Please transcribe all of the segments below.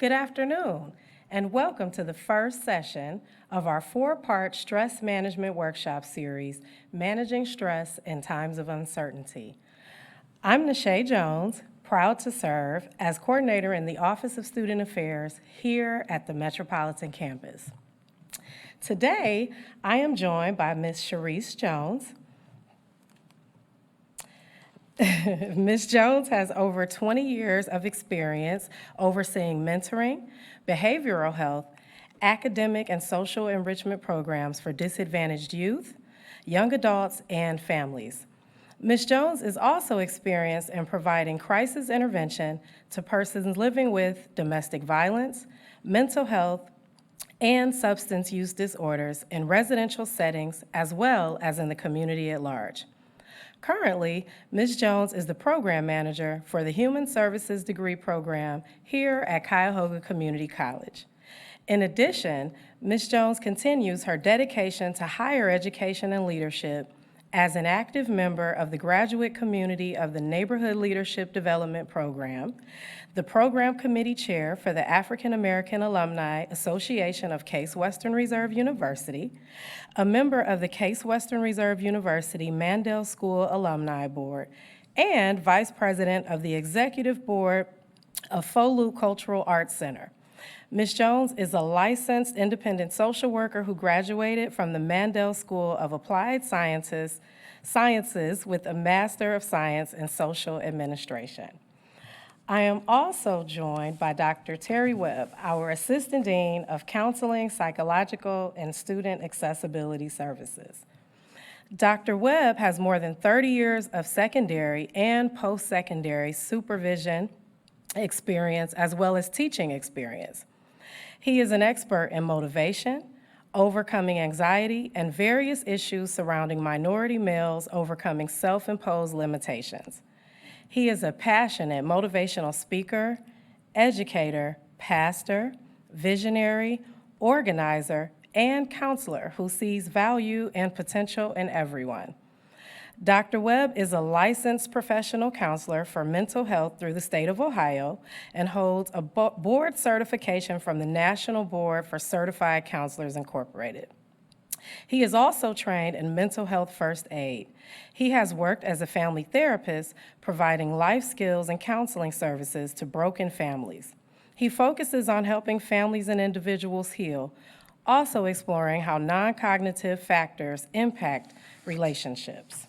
Good afternoon, and welcome to the first session of our four-part stress management workshop series, Managing Stress in Times of Uncertainty. I'm Nisha Jones, proud to serve as coordinator in the Office of Student Affairs here at the Metropolitan Campus. Today, I am joined by Ms. Sharice Jones. Ms. Jones has over 20 years of experience overseeing mentoring, behavioral health, academic and social enrichment programs for disadvantaged youth, young adults, and families. Ms. Jones is also experienced in providing crisis intervention to persons living with domestic violence, mental health, and substance use disorders in residential settings as well as in the community at large. Currently, Ms. Jones is the program manager for the Human Services degree program here at Cuyahoga Community College. In addition, Ms. Jones continues her dedication to higher education and leadership as an active member of the graduate community of the Neighborhood Leadership Development Program, the program committee chair for the African American Alumni Association of Case Western Reserve University, a member of the Case Western Reserve University Mandel School Alumni Board, and vice president of the executive board of Folu Cultural Arts Center. Ms. Jones is a licensed independent social worker who graduated from the Mandel School of Applied Sciences with a Master of Science in Social Administration. I am also joined by Dr. Terry Webb, our Assistant Dean of Counseling, Psychological, and Student Accessibility Services. Dr. Webb has more than 30 years of secondary and post-secondary supervision experience as well as teaching experience. He is an expert in motivation, overcoming anxiety, and various issues surrounding minority males overcoming self-imposed limitations. He is a passionate motivational speaker, educator, pastor, visionary, organizer, and counselor who sees value and potential in everyone. Dr. Webb is a licensed professional counselor for mental health through the state of Ohio and holds a board certification from the National Board for Certified Counselors Incorporated. He is also trained in mental health first aid. He has worked as a family therapist, providing life skills and counseling services to broken families. He focuses on helping families and individuals heal, also exploring how non-cognitive factors impact relationships.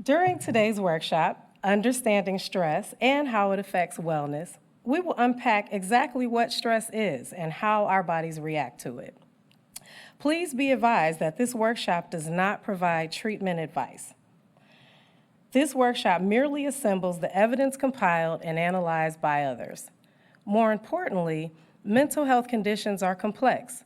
During today's workshop, Understanding Stress and How It Affects Wellness, we will unpack exactly what stress is and how our bodies react to it. Please be advised that this workshop does not provide treatment advice. This workshop merely assembles the evidence compiled and analyzed by others. More importantly, mental health conditions are complex.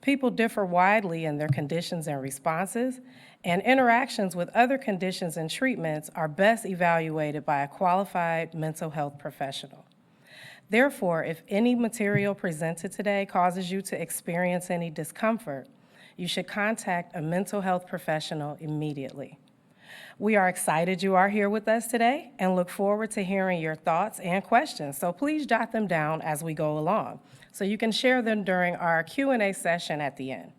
People differ widely in their conditions and responses, and interactions with other conditions and treatments are best evaluated by a qualified mental health professional. Therefore, if any material presented today causes you to experience any discomfort, you should contact a mental health professional immediately. We are excited you are here with us today and look forward to hearing your thoughts and questions, so please jot them down as we go along, so you can share them during our Q&A session at the end.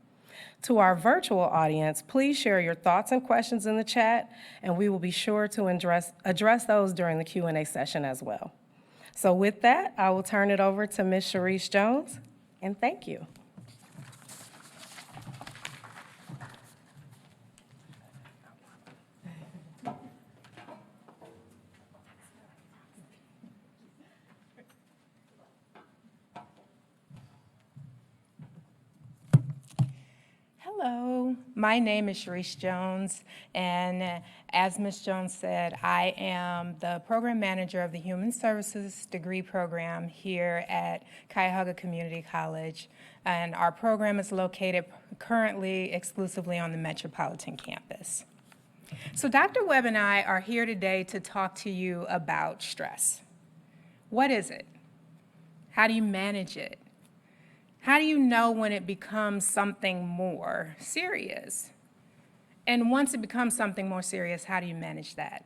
To our virtual audience, please share your thoughts and questions in the chat, and we will be sure to address those during the Q&A session as well. So with that, I will turn it over to Ms. Sharice Jones, and thank you. Hello, my name is Sharice Jones, and as Ms. Jones said, I am the program manager of the Human Services degree program here at Cuyahoga Community College, and our program is located currently exclusively on the Metropolitan Campus. So Dr. Webb and I are here today to talk to you about stress. What is it? How do you manage it? How do you know when it becomes something more serious? And once it becomes something more serious, how do you manage that?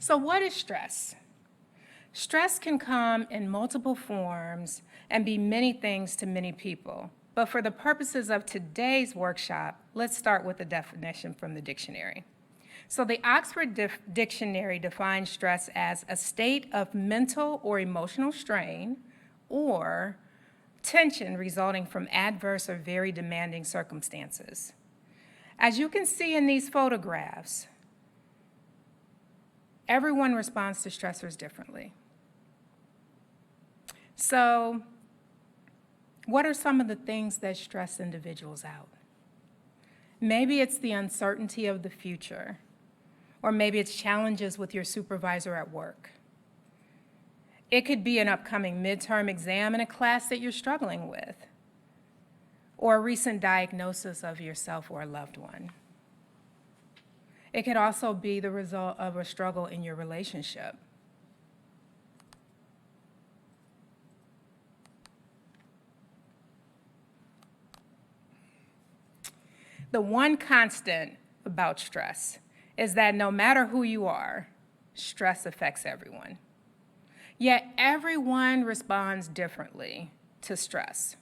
So what is stress? Stress can come in multiple forms and be many things to many people. But for the purposes of today's workshop, let's start with a definition from the dictionary. So the Oxford Dictionary defines stress as a state of mental or emotional strain or tension resulting from adverse or very demanding circumstances. As you can see in these photographs, everyone responds to stressors differently. So, what are some of the things that stress individuals out? Maybe it's the uncertainty of the future, or maybe it's challenges with your supervisor at work. It could be an upcoming midterm exam in a class that you're struggling with, or a recent diagnosis of yourself or a loved one. It could also be the result of a struggle in your relationship. The one constant about stress is that no matter who you are, stress affects everyone. Yet everyone responds differently to stress.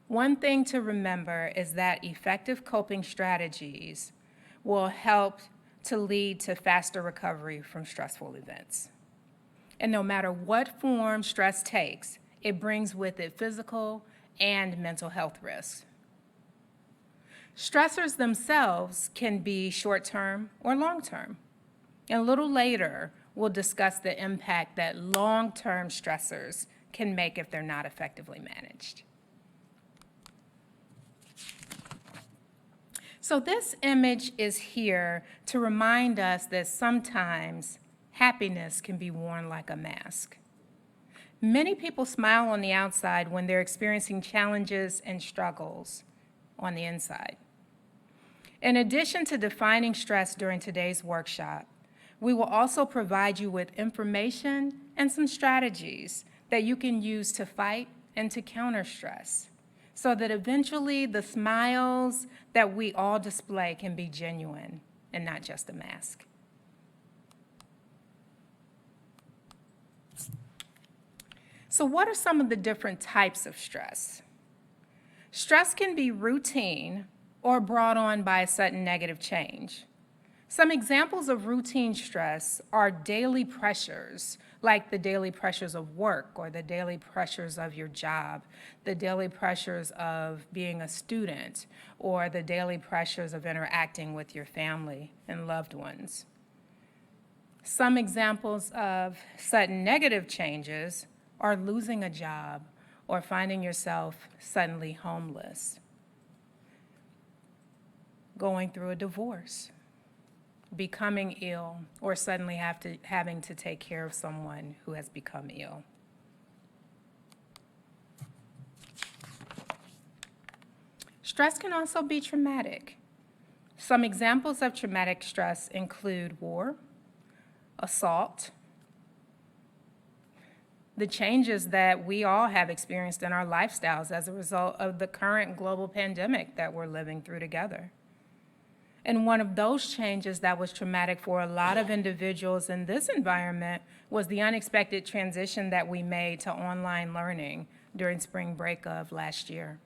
One thing to remember is that effective coping strategies will help to lead to faster recovery from stressful events. And no matter what form stress takes, it brings with it physical and mental health risks. Stressors themselves can be short-term or long-term. And a little later, we'll discuss the impact that long-term stressors can make if they're not effectively managed. So this image is here to remind us that sometimes happiness can be worn like a mask. Many people smile on the outside when they're experiencing challenges and struggles on the inside. In addition to defining stress during today's workshop, we will also provide you with information and some strategies that you can use to fight and to counter stress, so that eventually the smiles that we all display can be genuine and not just a mask. So what are some of the different types of stress? Stress can be routine or brought on by a sudden negative change. Some examples of routine stress are daily pressures, like the daily pressures of work or the daily pressures of your job, the daily pressures of being a student, or the daily pressures of interacting with your family and loved ones. Some examples of sudden negative changes are losing a job or finding yourself suddenly homeless, going through a divorce, becoming ill, or suddenly having to take care of someone who has become ill. Stress can also be traumatic. Some examples of traumatic stress include war, assault, the changes that we all have experienced in our lifestyles as a result of the current global pandemic that we're living through together. And one of those changes that was traumatic for a lot of individuals in this environment was the unexpected transition that we made to online learning during spring break of last year.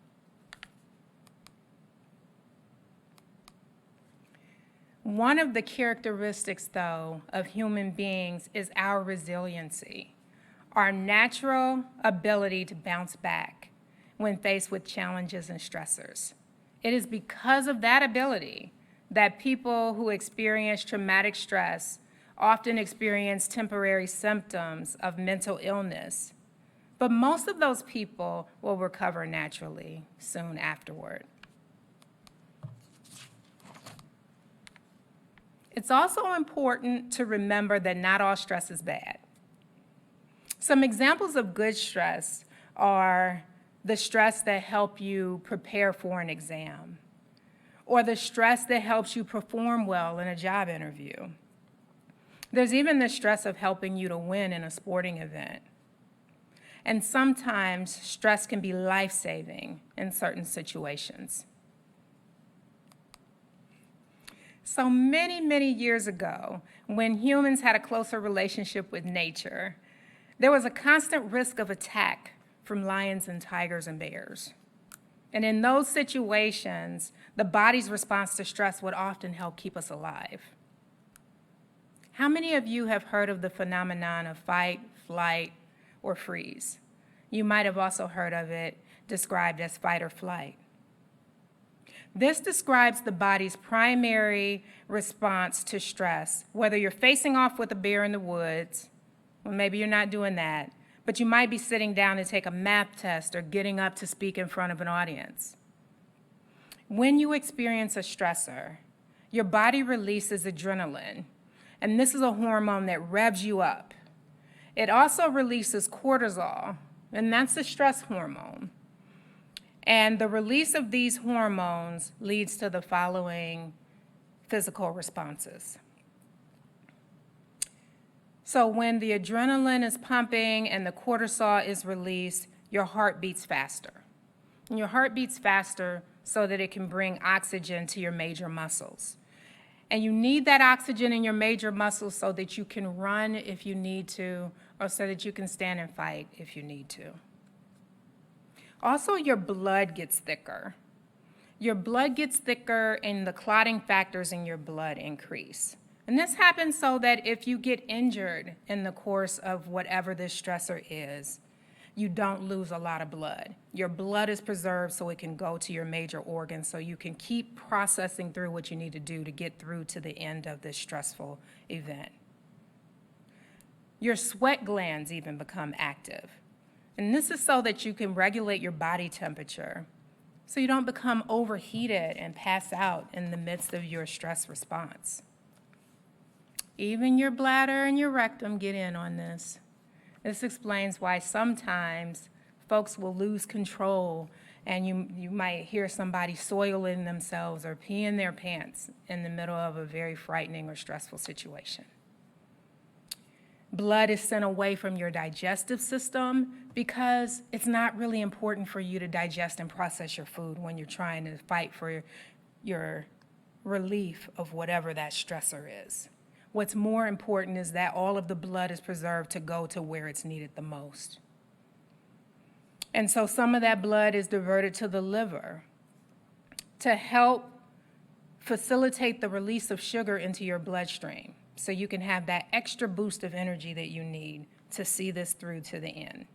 One of the characteristics, though, of human beings is our resiliency, our natural ability to bounce back when faced with challenges and stressors. It is because of that ability that people who experience traumatic stress often experience temporary symptoms of mental illness, but most of those people will recover naturally soon afterward. It's also important to remember that not all stress is bad. Some examples of good stress are the stress that help you prepare for an exam, or the stress that helps you perform well in a job interview. There's even the stress of helping you to win in a sporting event. And sometimes stress can be life-saving in certain situations. So many, many years ago, when humans had a closer relationship with nature, there was a constant risk of attack from lions and tigers and bears. And in those situations, the body's response to stress would often help keep us alive. How many of you have heard of the phenomenon of fight, flight, or freeze? You might have also heard of it described as fight or flight. This describes the body's primary response to stress, whether you're facing off with a bear in the woods, well, maybe you're not doing that, but you might be sitting down to take a math test or getting up to speak in front of an audience. When you experience a stressor, your body releases adrenaline, and this is a hormone that revs you up. It also releases cortisol, and that's a stress hormone. And the release of these hormones leads to the following physical responses. So when the adrenaline is pumping and the cortisol is released, your heart beats faster. And your heart beats faster so that it can bring oxygen to your major muscles. And you need that oxygen in your major muscles so that you can run if you need to, or so that you can stand and fight if you need to. Also, your blood gets thicker. Your blood gets thicker and the clotting factors in your blood increase. And this happens so that if you get injured in the course of whatever this stressor is, you don't lose a lot of blood. Your blood is preserved so it can go to your major organs, so you can keep processing through what you need to do to get through to the end of this stressful event. Your sweat glands even become active. And this is so that you can regulate your body temperature, so you don't become overheated and pass out in the midst of your stress response. Even your bladder and your rectum get in on this. This explains why sometimes folks will lose control and you might hear somebody soiling themselves or peeing their pants in the middle of a very frightening or stressful situation. Blood is sent away from your digestive system because it's not really important for you to digest and process your food when you're trying to fight for your relief of whatever that stressor is. What's more important is that all of the blood is preserved to go to where it's needed the most. And so some of that blood is diverted to the liver to help facilitate the release of sugar into your bloodstream, so you can have that extra boost of energy that you need to see this through to the end.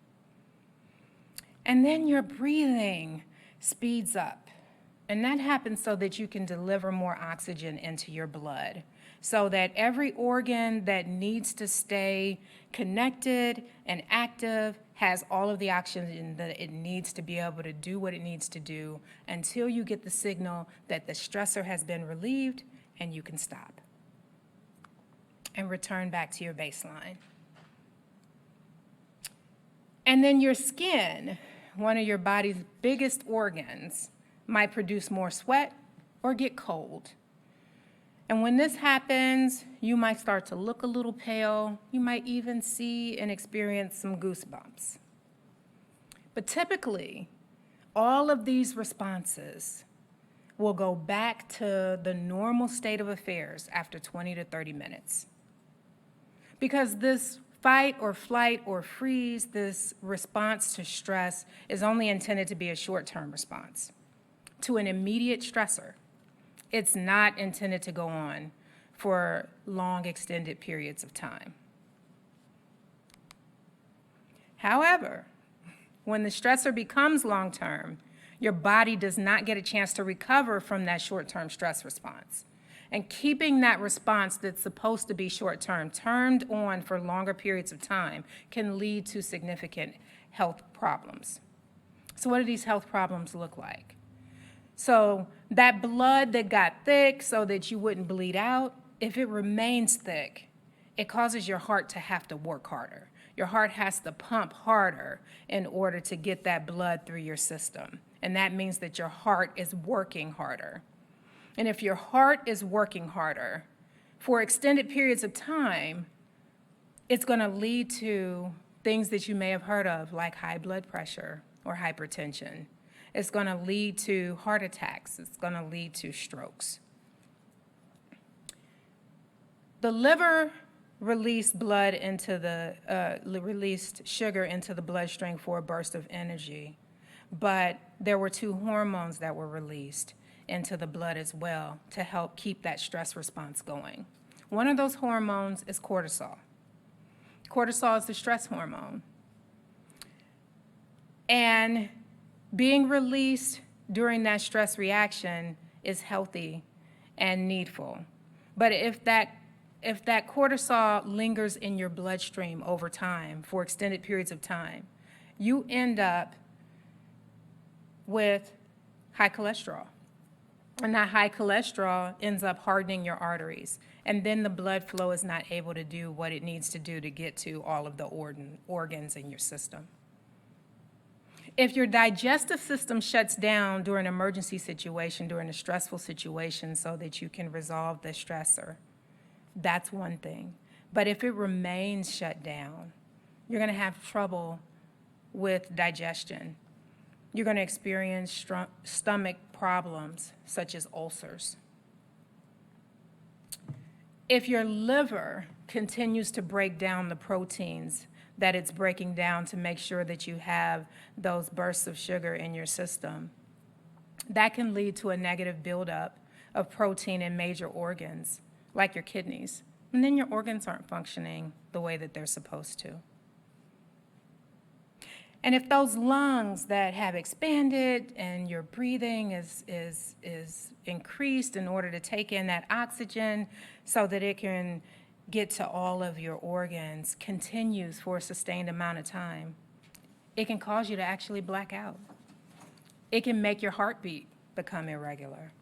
And then your breathing speeds up. And that happens so that you can deliver more oxygen into your blood, so that every organ that needs to stay connected and active has all of the oxygen that it needs to be able to do what it needs to do until you get the signal that the stressor has been relieved and you can stop and return back to your baseline. And then your skin, one of your body's biggest organs, might produce more sweat or get cold. And when this happens, you might start to look a little pale. You might even see and experience some goosebumps. But typically, all of these responses will go back to the normal state of affairs after 20 to 30 minutes. Because this fight or flight or freeze, this response to stress, is only intended to be a short-term response to an immediate stressor. It's not intended to go on for long, extended periods of time. However, when the stressor becomes long-term, your body does not get a chance to recover from that short-term stress response. And keeping that response that's supposed to be short-term turned on for longer periods of time can lead to significant health problems. So what do these health problems look like? So that blood that got thick so that you wouldn't bleed out, if it remains thick, it causes your heart to have to work harder. Your heart has to pump harder in order to get that blood through your system. And that means that your heart is working harder. And if your heart is working harder for extended periods of time, it's going to lead to things that you may have heard of, like high blood pressure or hypertension. It's going to lead to heart attacks. It's going to lead to strokes. The liver released released sugar into the bloodstream for a burst of energy, but there were 2 hormones that were released into the blood as well to help keep that stress response going. One of those hormones is cortisol. Cortisol is the stress hormone. And being released during that stress reaction is healthy and needful. But if that cortisol lingers in your bloodstream over time, for extended periods of time, you end up with high cholesterol. And that high cholesterol ends up hardening your arteries. And then the blood flow is not able to do what it needs to do to get to all of the organs in your system. If your digestive system shuts down during an emergency situation, during a stressful situation, so that you can resolve the stressor, that's one thing. But if it remains shut down, you're going to have trouble with digestion. You're going to experience stomach problems, such as ulcers. If your liver continues to break down the proteins that it's breaking down to make sure that you have those bursts of sugar in your system, that can lead to a negative buildup of protein in major organs, like your kidneys. And then your organs aren't functioning the way that they're supposed to. And if those lungs that have expanded and your breathing is increased in order to take in that oxygen so that it can get to all of your organs continues for a sustained amount of time, it can cause you to actually black out. It can make your heartbeat become irregular.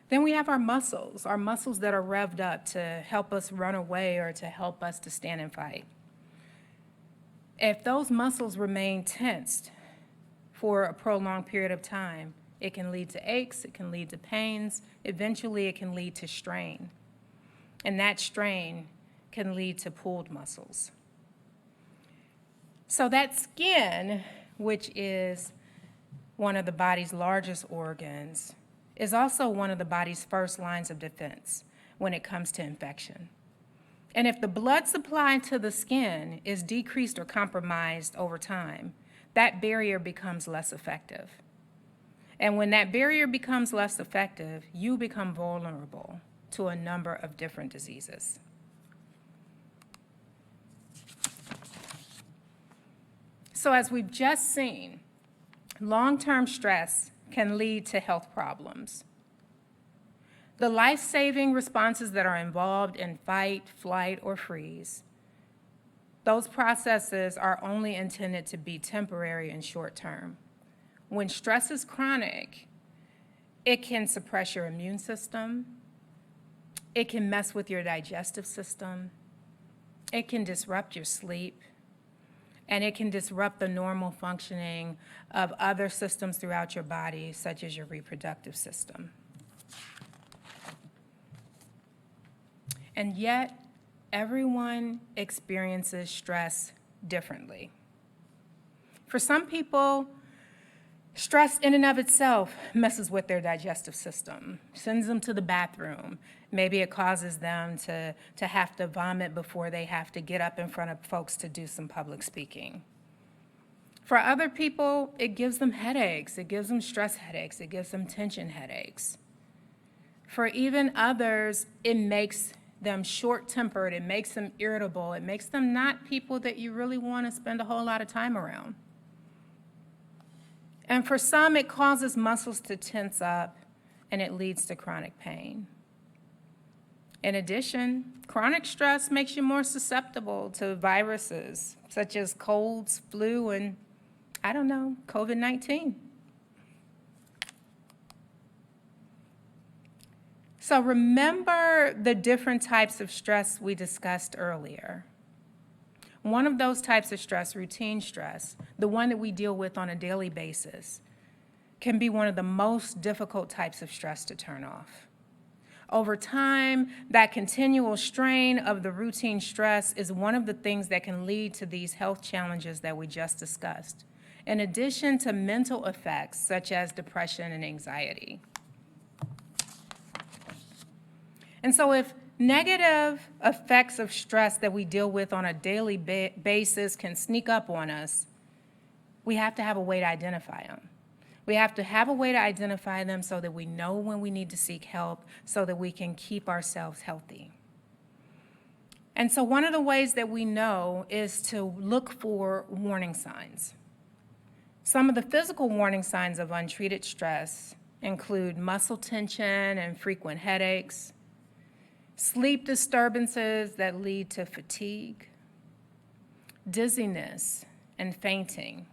Then we have our muscles that are revved up to help us run away or to help us to stand and fight. If those muscles remain tensed for a prolonged period of time, it can lead to aches, it can lead to pains, eventually it can lead to strain. And that strain can lead to pulled muscles. So that skin, which is one of the body's largest organs, is also one of the body's first lines of defense when it comes to infection. And if the blood supply to the skin is decreased or compromised over time, that barrier becomes less effective. And when that barrier becomes less effective, you become vulnerable to a number of different diseases. So as we've just seen, long-term stress can lead to health problems. The life-saving responses that are involved in fight, flight, or freeze, those processes are only intended to be temporary and short-term. When stress is chronic, it can suppress your immune system, it can mess with your digestive system, it can disrupt your sleep, and it can disrupt the normal functioning of other systems throughout your body, such as your reproductive system. And yet, everyone experiences stress differently. For some people, stress in and of itself messes with their digestive system, sends them to the bathroom. Maybe it causes them to have to vomit before they have to get up in front of folks to do some public speaking. For other people, it gives them headaches. It gives them stress headaches. It gives them tension headaches. For even others, it makes them short-tempered. It makes them irritable. It makes them not people that you really want to spend a whole lot of time around. And for some, it causes muscles to tense up, and it leads to chronic pain. In addition, chronic stress makes you more susceptible to viruses, such as colds, flu, and, COVID-19. So remember the different types of stress we discussed earlier. One of those types of stress, routine stress, the one that we deal with on a daily basis, can be one of the most difficult types of stress to turn off. Over time, that continual strain of the routine stress is one of the things that can lead to these health challenges that we just discussed, in addition to mental effects such as depression and anxiety. And so if negative effects of stress that we deal with on a daily basis can sneak up on us, we have to have a way to identify them. We have to have a way to identify them so that we know when we need to seek help, so that we can keep ourselves healthy. And so one of the ways that we know is to look for warning signs. Some of the physical warning signs of untreated stress include muscle tension and frequent headaches, sleep disturbances that lead to fatigue, dizziness and fainting,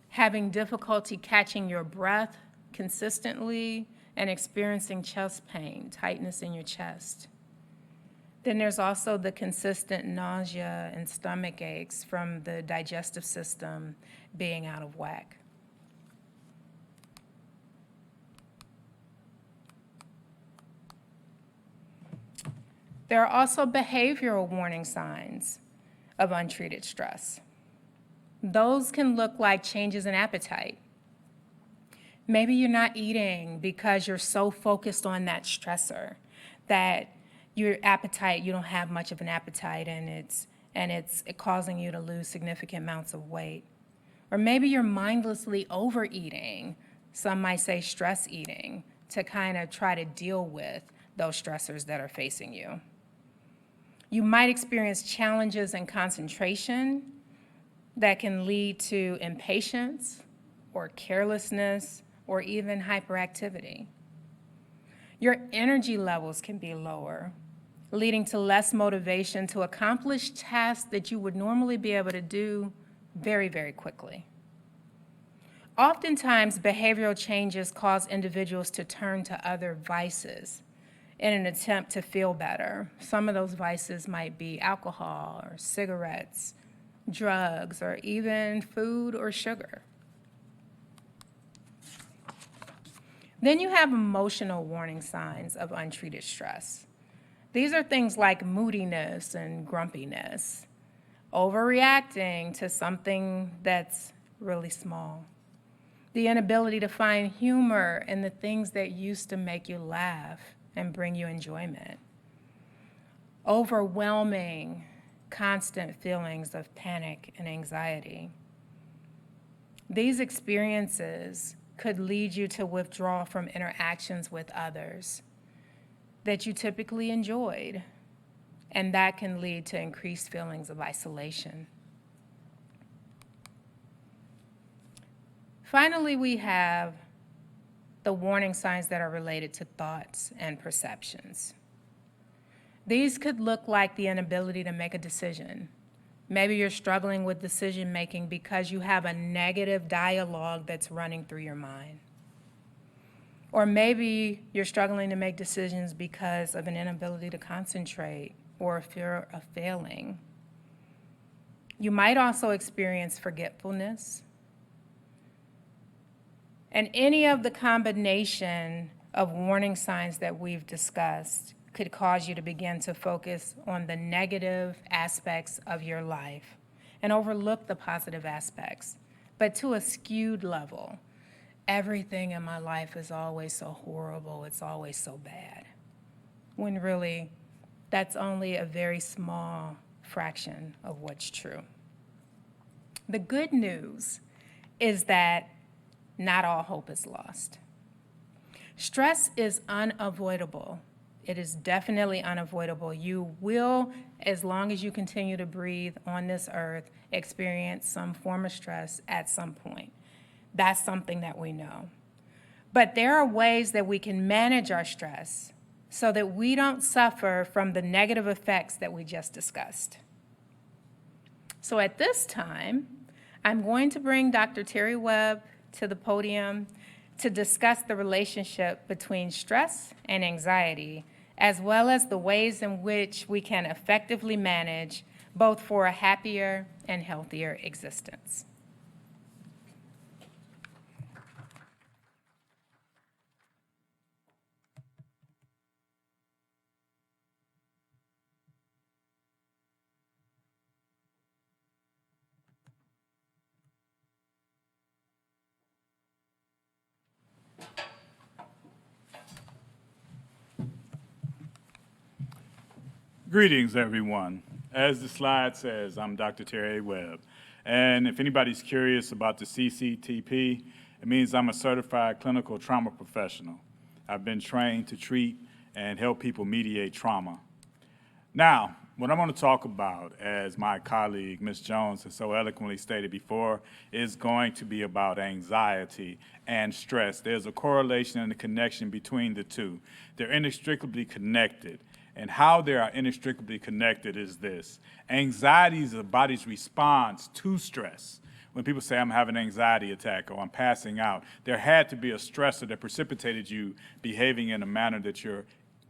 having difficulty catching your breath consistently, and experiencing chest pain, tightness in your chest. Then there's also the consistent nausea and stomach aches from the digestive system being out of whack. There are also behavioral warning signs of untreated stress. Those can look like changes in appetite. Maybe you're not eating because you're so focused on that stressor that your appetite, you don't have much of an appetite, and it's causing you to lose significant amounts of weight. Or maybe you're mindlessly overeating, some might say stress eating, to kind of try to deal with those stressors that are facing you. You might experience challenges in concentration that can lead to impatience or carelessness or even hyperactivity. Your energy levels can be lower, leading to less motivation to accomplish tasks that you would normally be able to do very, very quickly. Oftentimes, behavioral changes cause individuals to turn to other vices in an attempt to feel better. Some of those vices might be alcohol or cigarettes, drugs, or even food or sugar. Then you have emotional warning signs of untreated stress. These are things like moodiness and grumpiness, overreacting to something that's really small, the inability to find humor in the things that used to make you laugh and bring you enjoyment, overwhelming, constant feelings of panic and anxiety. These experiences could lead you to withdraw from interactions with others that you typically enjoyed, and that can lead to increased feelings of isolation. Finally, we have the warning signs that are related to thoughts and perceptions. These could look like the inability to make a decision. Maybe you're struggling with decision making because you have a negative dialogue that's running through your mind. Or maybe you're struggling to make decisions because of an inability to concentrate or a fear of failing. You might also experience forgetfulness. And any of the combination of warning signs that we've discussed could cause you to begin to focus on the negative aspects of your life and overlook the positive aspects, but to a skewed level. Everything in my life is always so horrible, it's always so bad, when really that's only a very small fraction of what's true. The good news is that not all hope is lost. Stress is unavoidable. It is definitely unavoidable. You will, as long as you continue to breathe on this earth, experience some form of stress at some point. That's something that we know. But there are ways that we can manage our stress so that we don't suffer from the negative effects that we just discussed. So at this time, I'm going to bring Dr. Terry Webb to the podium to discuss the relationship between stress and anxiety, as well as the ways in which we can effectively manage both for a happier and healthier existence. Greetings, everyone. As the slide says, I'm Dr. Terry Webb. And if anybody's curious about the CCTP, it means I'm a certified clinical trauma professional. I've been trained to treat and help people mediate trauma. Now, what I'm going to talk about, as my colleague, Ms. Jones, has so eloquently stated before, is going to be about anxiety and stress. There's a correlation and a connection between the two. They're inextricably connected. And how they are inextricably connected is this. Anxiety is the body's response to stress. When people say, I'm having an anxiety attack or I'm passing out, there had to be a stressor that precipitated you behaving in a manner that you're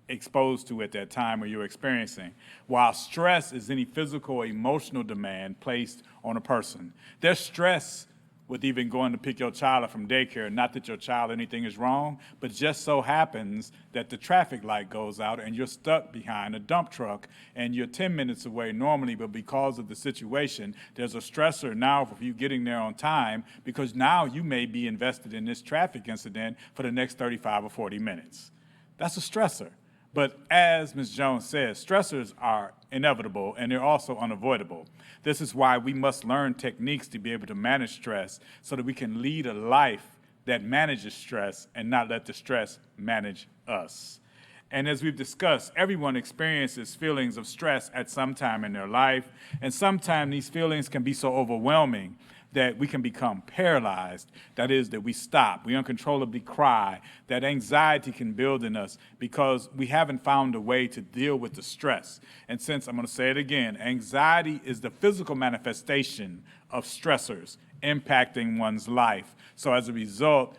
exposed to at that time or you're experiencing. While stress is any physical or emotional demand placed on a person. There's stress with even going to pick your child up from daycare, not that your child anything is wrong, but just so happens that the traffic light goes out and you're stuck behind a dump truck and you're 10 minutes away normally, but because of the situation, there's a stressor now for you getting there on time because now you may be invested in this traffic incident for the next 35 or 40 minutes. That's a stressor. But as Ms. Jones says, stressors are inevitable and they're also unavoidable. This is why we must learn techniques to be able to manage stress so that we can lead a life that manages stress and not let the stress manage us. And as we've discussed, everyone experiences feelings of stress at some time in their life, and sometimes these feelings can be so overwhelming that we can become paralyzed. That is, that we stop, we uncontrollably cry, that anxiety can build in us because we haven't found a way to deal with the stress. And since, I'm gonna say it again, anxiety is the physical manifestation of stressors impacting one's life. So as a result,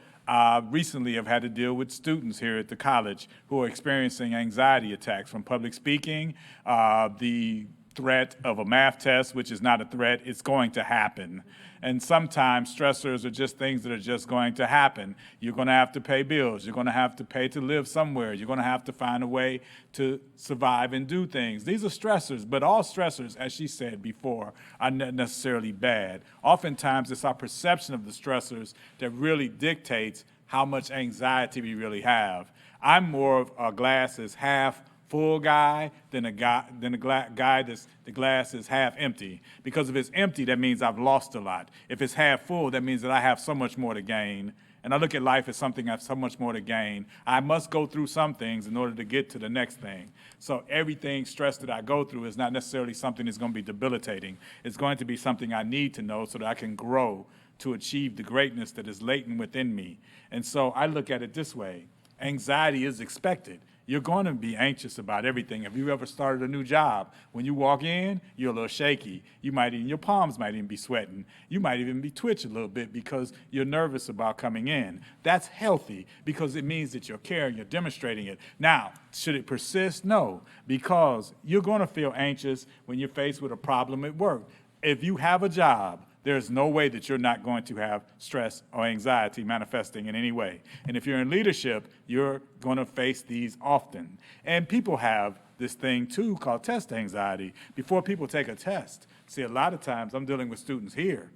recently I've had to deal with students here at the college who are experiencing anxiety attacks from public speaking, the threat of a math test, which is not a threat, it's going to happen. And sometimes stressors are just things that are just going to happen. You're going to have to pay bills. You're going to have to pay to live somewhere. You're going to have to find a way to survive and do things. These are stressors, but all stressors, as she said before, are not necessarily bad. Oftentimes, it's our perception of the stressors that really dictates how much anxiety we really have. I'm more of a glass is half full guy than a guy that's the glass is half empty. Because if it's empty, that means I've lost a lot. If it's half full, that means that I have so much more to gain. And I look at life as something I have so much more to gain. I must go through some things in order to get to the next thing. So everything stress that I go through is not necessarily something that's going to be debilitating. It's going to be something I need to know so that I can grow to achieve the greatness that is latent within me. And so I look at it this way. Anxiety is expected. You're going to be anxious about everything. If you ever started a new job, when you walk in, you're a little shaky. Your palms might even be sweating. You might even be twitching a little bit because you're nervous about coming in. That's healthy because it means that you're caring, you're demonstrating it. Now, should it persist? No, because you're going to feel anxious when you're faced with a problem at work. If you have a job, there's no way that you're not going to have stress or anxiety manifesting in any way. And if you're in leadership, you're going to face these often. And people have this thing too called test anxiety. Before people take a test, see, a lot of times I'm dealing with students here.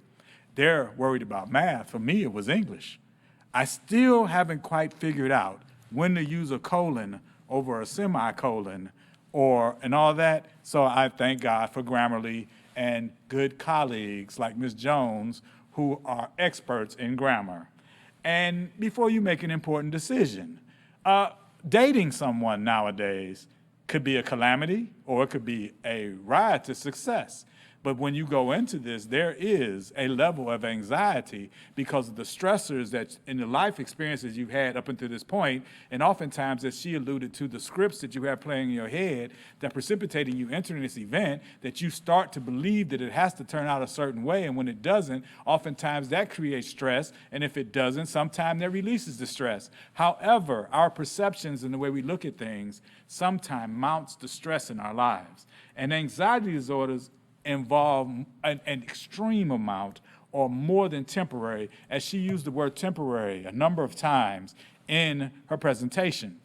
They're worried about math. For me, it was English. I still haven't quite figured out when to use a colon over a semicolon and all that. So I thank God for Grammarly and good colleagues like Ms. Jones who are experts in grammar. And before you make an important decision, dating someone nowadays could be a calamity or it could be a ride to success. But when you go into this, there is a level of anxiety because of the stressors that in the life experiences you've had up until this point, and oftentimes, as she alluded to, the scripts that you have playing in your head that precipitating you entering this event, that you start to believe that it has to turn out a certain way, and when it doesn't, oftentimes that creates stress, and if it doesn't, sometimes that releases the stress. However, our perceptions and the way we look at things sometimes mounts the stress in our lives. And anxiety disorders involve an extreme amount or more than temporary, as she used the word temporary a number of times in her presentation.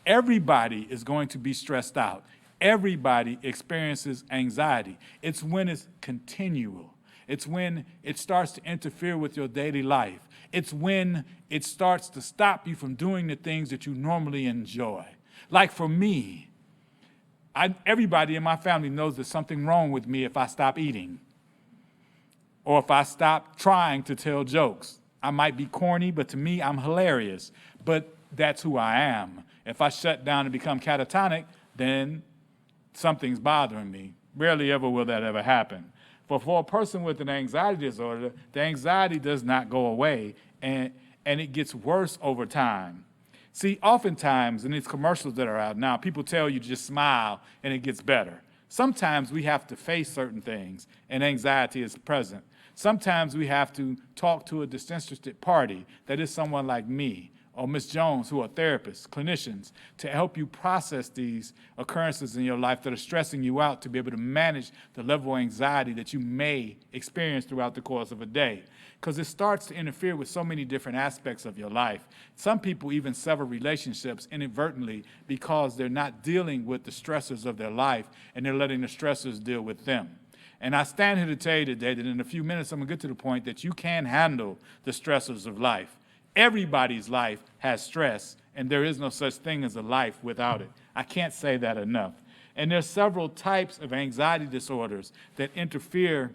Everybody is going to be stressed out. Everybody experiences anxiety. It's when it's continual. It's when it starts to interfere with your daily life. It's when it starts to stop you from doing the things that you normally enjoy. Like for me, Everybody in my family knows there's something wrong with me if I stop eating or if I stop trying to tell jokes. I might be corny, but to me, I'm hilarious. But that's who I am. If I shut down and become catatonic, then something's bothering me. Rarely ever will that ever happen. But for a person with an anxiety disorder, the anxiety does not go away, and it gets worse over time. See, oftentimes in these commercials that are out now, people tell you to just smile and it gets better. Sometimes we have to face certain things and anxiety is present. Sometimes we have to talk to a disinterested party that is someone like me or Ms. Jones, who are therapists, clinicians, to help you process these occurrences in your life that are stressing you out, to be able to manage the level of anxiety that you may experience throughout the course of a day. Because it starts to interfere with so many different aspects of your life. Some people even sever relationships inadvertently because they're not dealing with the stressors of their life and they're letting the stressors deal with them. And I stand here to tell you today that in a few minutes I'm going to get to the point that you can handle the stressors of life. Everybody's life has stress, and there is no such thing as a life without it. I can't say that enough. And there's several types of anxiety disorders that interfere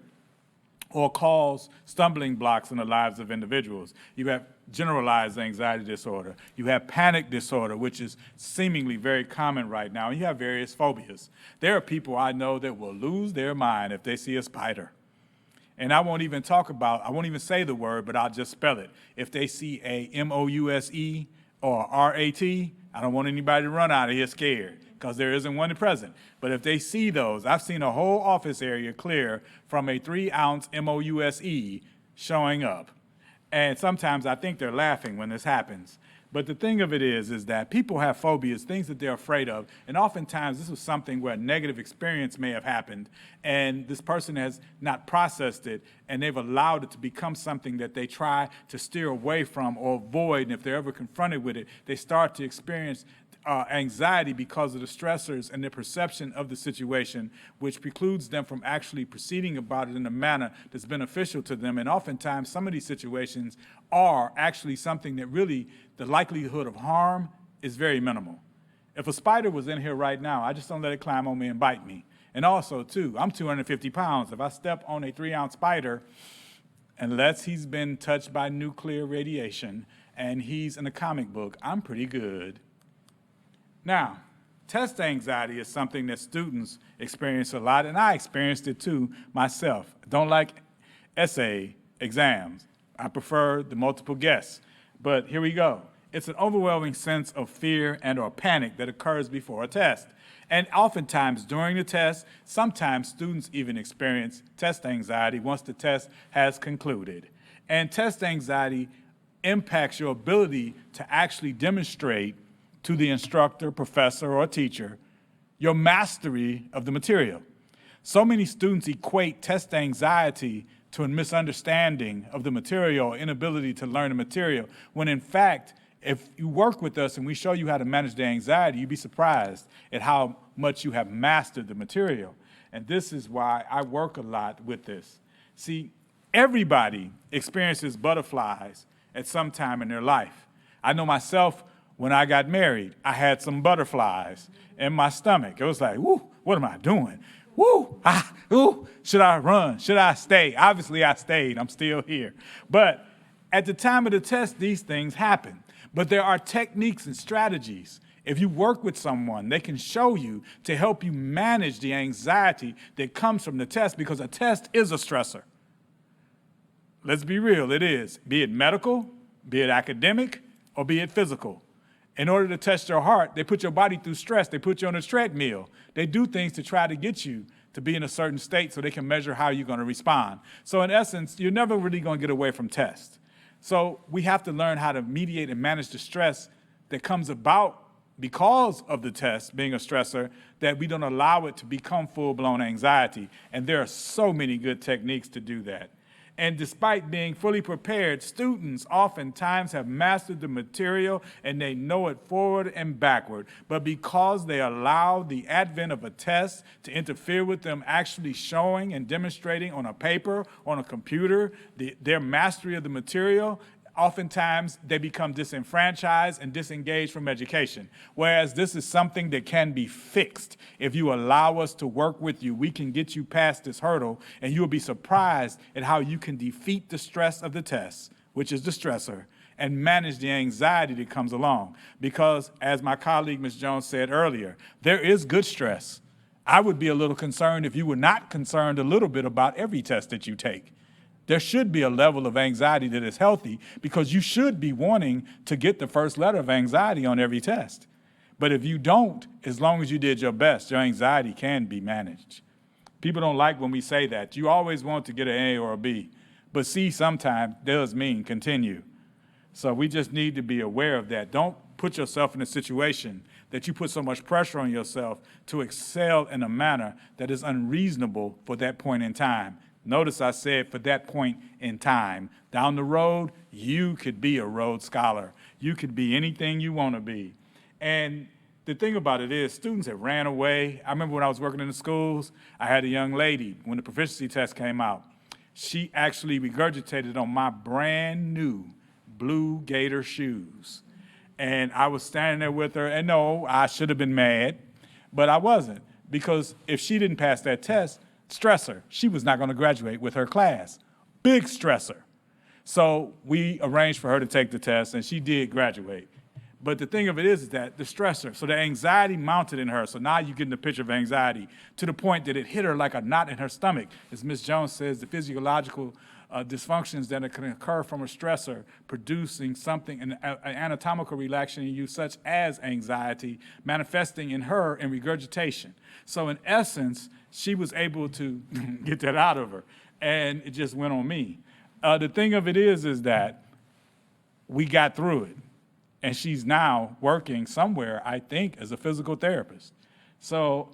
or cause stumbling blocks in the lives of individuals. You have generalized anxiety disorder. You have panic disorder, which is seemingly very common right now. And you have various phobias. There are people I know that will lose their mind if they see a spider. And I won't even say the word, but I'll just spell it. If they see a Mouse or RAT, I don't want anybody to run out of here scared, because there isn't one present. But if they see those, I've seen a whole office area clear from a 3-ounce Mouse showing up. And sometimes I think they're laughing when this happens. But the thing of it is that people have phobias, things that they're afraid of, and oftentimes this was something where a negative experience may have happened, and this person has not processed it, and they've allowed it to become something that they try to steer away from or avoid, and if they're ever confronted with it, they start to experience anxiety because of the stressors and the perception of the situation, which precludes them from actually proceeding about it in a manner that's beneficial to them. And oftentimes, some of these situations are actually something that really, the likelihood of harm is very minimal. If a spider was in here right now, I just don't let it climb on me and bite me. And also, too, I'm 250 pounds. If I step on a 3-ounce spider, unless he's been touched by nuclear radiation and he's in a comic book, I'm pretty good. Now, test anxiety is something that students experience a lot, and I experienced it too myself. I don't like essay exams. I prefer the multiple guess. But here we go. It's an overwhelming sense of fear and or panic that occurs before a test. And oftentimes during the test, sometimes students even experience test anxiety once the test has concluded. And test anxiety impacts your ability to actually demonstrate to the instructor, professor, or teacher your mastery of the material. So many students equate test anxiety to a misunderstanding of the material or inability to learn the material, when in fact, if you work with us and we show you how to manage the anxiety, you'd be surprised at how much you have mastered the material. And this is why I work a lot with this. See, everybody experiences butterflies at some time in their life. I know myself, when I got married, I had some butterflies in my stomach. It was like, whoo, what am I doing? Woo, ooh, should I run? Should I stay? Obviously, I stayed. I'm still here. But at the time of the test, these things happen. But there are techniques and strategies. If you work with someone, they can show you to help you manage the anxiety that comes from the test, because a test is a stressor. Let's be real, it is. Be it medical, be it academic, or be it physical. In order to test your heart, they put your body through stress. They put you on a treadmill. They do things to try to get you to be in a certain state so they can measure how you're going to respond. So in essence, you're never really going to get away from tests. So we have to learn how to mediate and manage the stress that comes about because of the test being a stressor, that we don't allow it to become full-blown anxiety. And there are so many good techniques to do that. And despite being fully prepared, students oftentimes have mastered the material and they know it forward and backward. But because they allow the advent of a test to interfere with them actually showing and demonstrating on a paper, on a computer, their mastery of the material, oftentimes they become disenfranchised and disengaged from education. Whereas this is something that can be fixed. If you allow us to work with you, we can get you past this hurdle, and you'll be surprised at how you can defeat the stress of the test, which is the stressor, and manage the anxiety that comes along. Because, as my colleague, Ms. Jones, said earlier, there is good stress. I would be a little concerned if you were not concerned a little bit about every test that you take. There should be a level of anxiety that is healthy, because you should be wanting to get the first letter of anxiety on every test. But if you don't, as long as you did your best, your anxiety can be managed. People don't like when we say that. You always want to get an A or a B, but C sometimes does mean continue. So we just need to be aware of that. Don't put yourself in a situation that you put so much pressure on yourself to excel in a manner that is unreasonable for that point in time. Notice I said for that point in time. Down the road, you could be a Rhodes Scholar. You could be anything you want to be. And the thing about it is, students have ran away. I remember when I was working in the schools, I had a young lady, when the proficiency test came out, she actually regurgitated on my brand new blue Gator shoes. And I was standing there with her, and no, I should have been mad, but I wasn't. Because if she didn't pass that test, stressor, she was not going to graduate with her class. Big stressor. So we arranged for her to take the test, and she did graduate. But the thing of it is that the stressor, so the anxiety mounted in her. So now you're getting the picture of anxiety to the point that it hit her like a knot in her stomach. As Ms. Jones says, the physiological dysfunctions that can occur from a stressor producing something, an anatomical reaction in you, such as anxiety, manifesting in her in regurgitation. So in essence, she was able to get that out of her, and it just went on me. The thing of it is that we got through it, and she's now working somewhere, I think, as a physical therapist. So,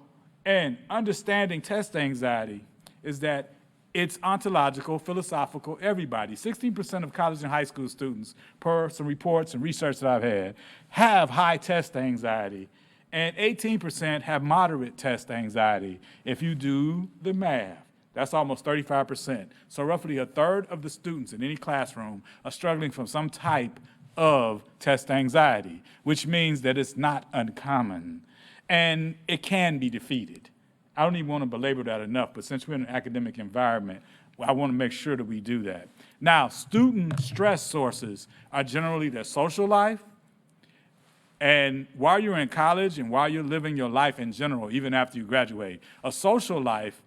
and understanding test anxiety is that it's ontological, philosophical, everybody. 16% of college and high school students, per some reports and research that I've had, have high test anxiety, and 18% have moderate test anxiety. If you do the math, that's almost 35%. So roughly a third of the students in any classroom are struggling from some type of test anxiety, which means that it's not uncommon, and it can be defeated. I don't even want to belabor that enough, but since we're in an academic environment, I want to make sure that we do that. Now, student stress sources are generally their social life, and while you're in college and while you're living your life in general, even after you graduate, a social life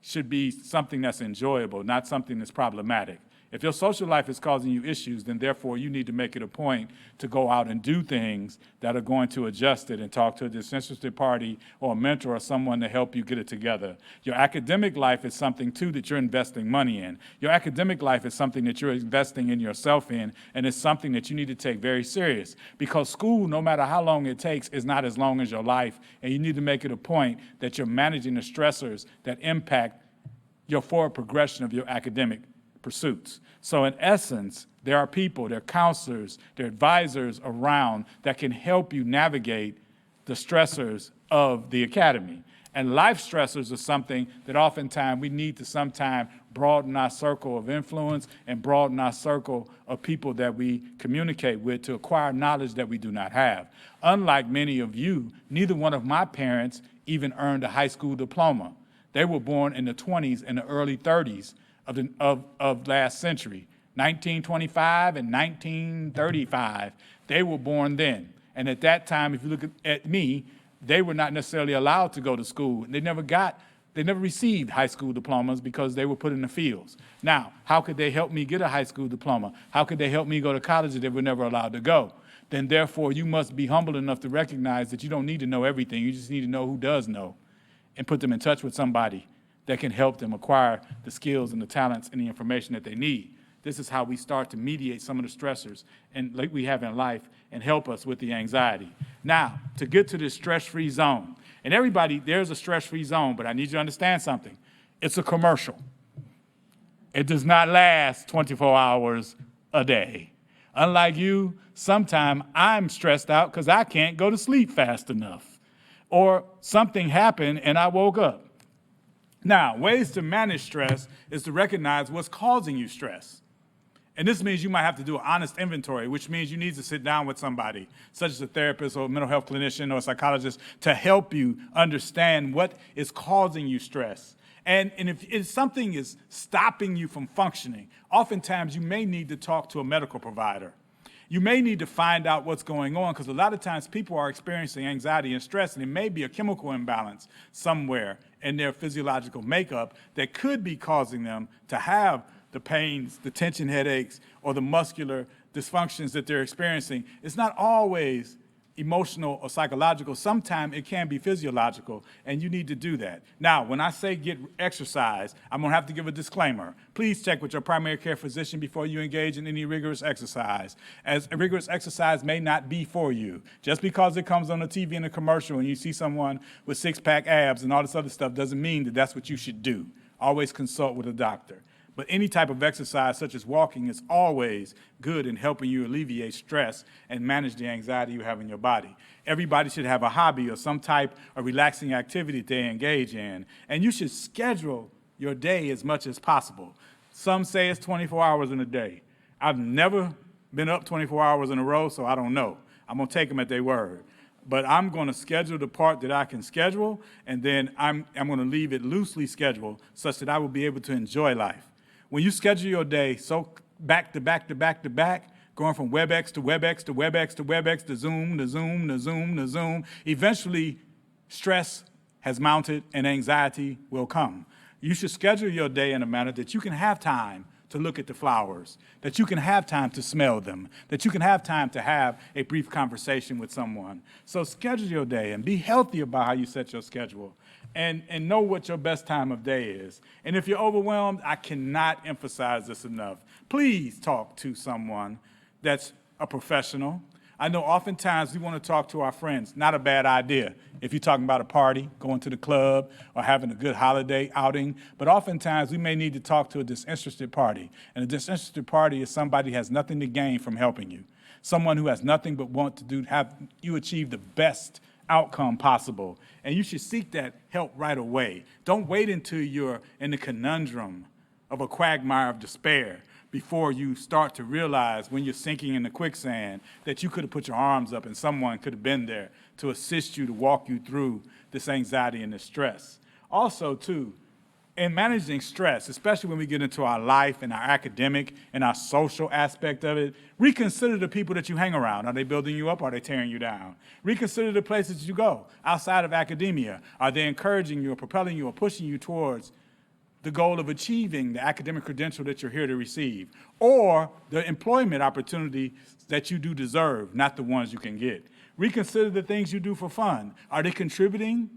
should be something that's enjoyable, not something that's problematic. If your social life is causing you issues, then therefore you need to make it a point to go out and do things that are going to adjust it and talk to a disinterested party or a mentor or someone to help you get it together. Your academic life is something, too, that you're investing money in. Your academic life is something that you're investing in yourself in, and it's something that you need to take very serious. Because school, no matter how long it takes, is not as long as your life, and you need to make it a point that you're managing the stressors that impact your forward progression of your academic pursuits. So in essence, there are people, there are counselors, there are advisors around that can help you navigate the stressors of the academy. And life stressors are something that oftentimes we need to sometime broaden our circle of influence and broaden our circle of people that we communicate with to acquire knowledge that we do not have. Unlike many of you, neither one of my parents even earned a high school diploma. They were born in the 20s and the early 30s of last century, 1925 and 1935. They were born then. And at that time, if you look at me, they were not necessarily allowed to go to school. They never received high school diplomas because they were put in the fields. Now, how could they help me get a high school diploma? How could they help me go to college if they were never allowed to go? Then therefore, you must be humble enough to recognize that you don't need to know everything. You just need to know who does know and put them in touch with somebody that can help them acquire the skills and the talents and the information that they need. This is how we start to mediate some of the stressors and like we have in life and help us with the anxiety. Now, to get to this stress-free zone, and everybody, there's a stress-free zone, but I need you to understand something. It's a commercial. It does not last 24 hours a day. Unlike you, sometimes I'm stressed out because I can't go to sleep fast enough, or something happened and I woke up. Now, ways to manage stress is to recognize what's causing you stress. And this means you might have to do an honest inventory, which means you need to sit down with somebody, such as a therapist or a mental health clinician or a psychologist, to help you understand what is causing you stress. And if something is stopping you from functioning, oftentimes you may need to talk to a medical provider. You may need to find out what's going on, because a lot of times people are experiencing anxiety and stress, and it may be a chemical imbalance somewhere in their physiological makeup that could be causing them to have the pains, the tension headaches, or the muscular dysfunctions that they're experiencing. It's not always emotional or psychological. Sometimes it can be physiological, and you need to do that. Now, when I say get exercise, I'm going to have to give a disclaimer. Please check with your primary care physician before you engage in any rigorous exercise, as rigorous exercise may not be for you. Just because it comes on the TV in a commercial and you see someone with six-pack abs and all this other stuff doesn't mean that that's what you should do. Always consult with a doctor. But any type of exercise, such as walking, is always good in helping you alleviate stress and manage the anxiety you have in your body. Everybody should have a hobby or some type of relaxing activity they engage in, and you should schedule your day as much as possible. Some say it's 24 hours in a day. I've never been up 24 hours in a row, so I don't know. I'm going to take them at their word. But I'm going to schedule the part that I can schedule, and then I'm going to leave it loosely scheduled such that I will be able to enjoy life. When you schedule your day so back to back to back to back, going from WebEx to WebEx to WebEx to WebEx to Zoom to Zoom to Zoom to Zoom, eventually stress has mounted and anxiety will come. You should schedule your day in a manner that you can have time to look at the flowers, that you can have time to smell them, that you can have time to have a brief conversation with someone. So schedule your day and be healthy about how you set your schedule. And know what your best time of day is. And if you're overwhelmed, I cannot emphasize this enough. Please talk to someone that's a professional. I know oftentimes we want to talk to our friends. Not a bad idea if you're talking about a party, going to the club, or having a good holiday outing. But oftentimes we may need to talk to a disinterested party. And a disinterested party is somebody who has nothing to gain from helping you. Someone who has nothing but want to have you achieve the best outcome possible. And you should seek that help right away. Don't wait until you're in the conundrum of a quagmire of despair before you start to realize, when you're sinking in the quicksand, that you could have put your arms up and someone could have been there to assist you, to walk you through this anxiety and this stress. Also, too, in managing stress, especially when we get into our life and our academic and our social aspect of it, reconsider the people that you hang around. Are they building you up or are they tearing you down? Reconsider the places you go outside of academia. Are they encouraging you or propelling you or pushing you towards the goal of achieving the academic credential that you're here to receive, or the employment opportunity that you do deserve, not the ones you can get? Reconsider the things you do for fun. Are they contributing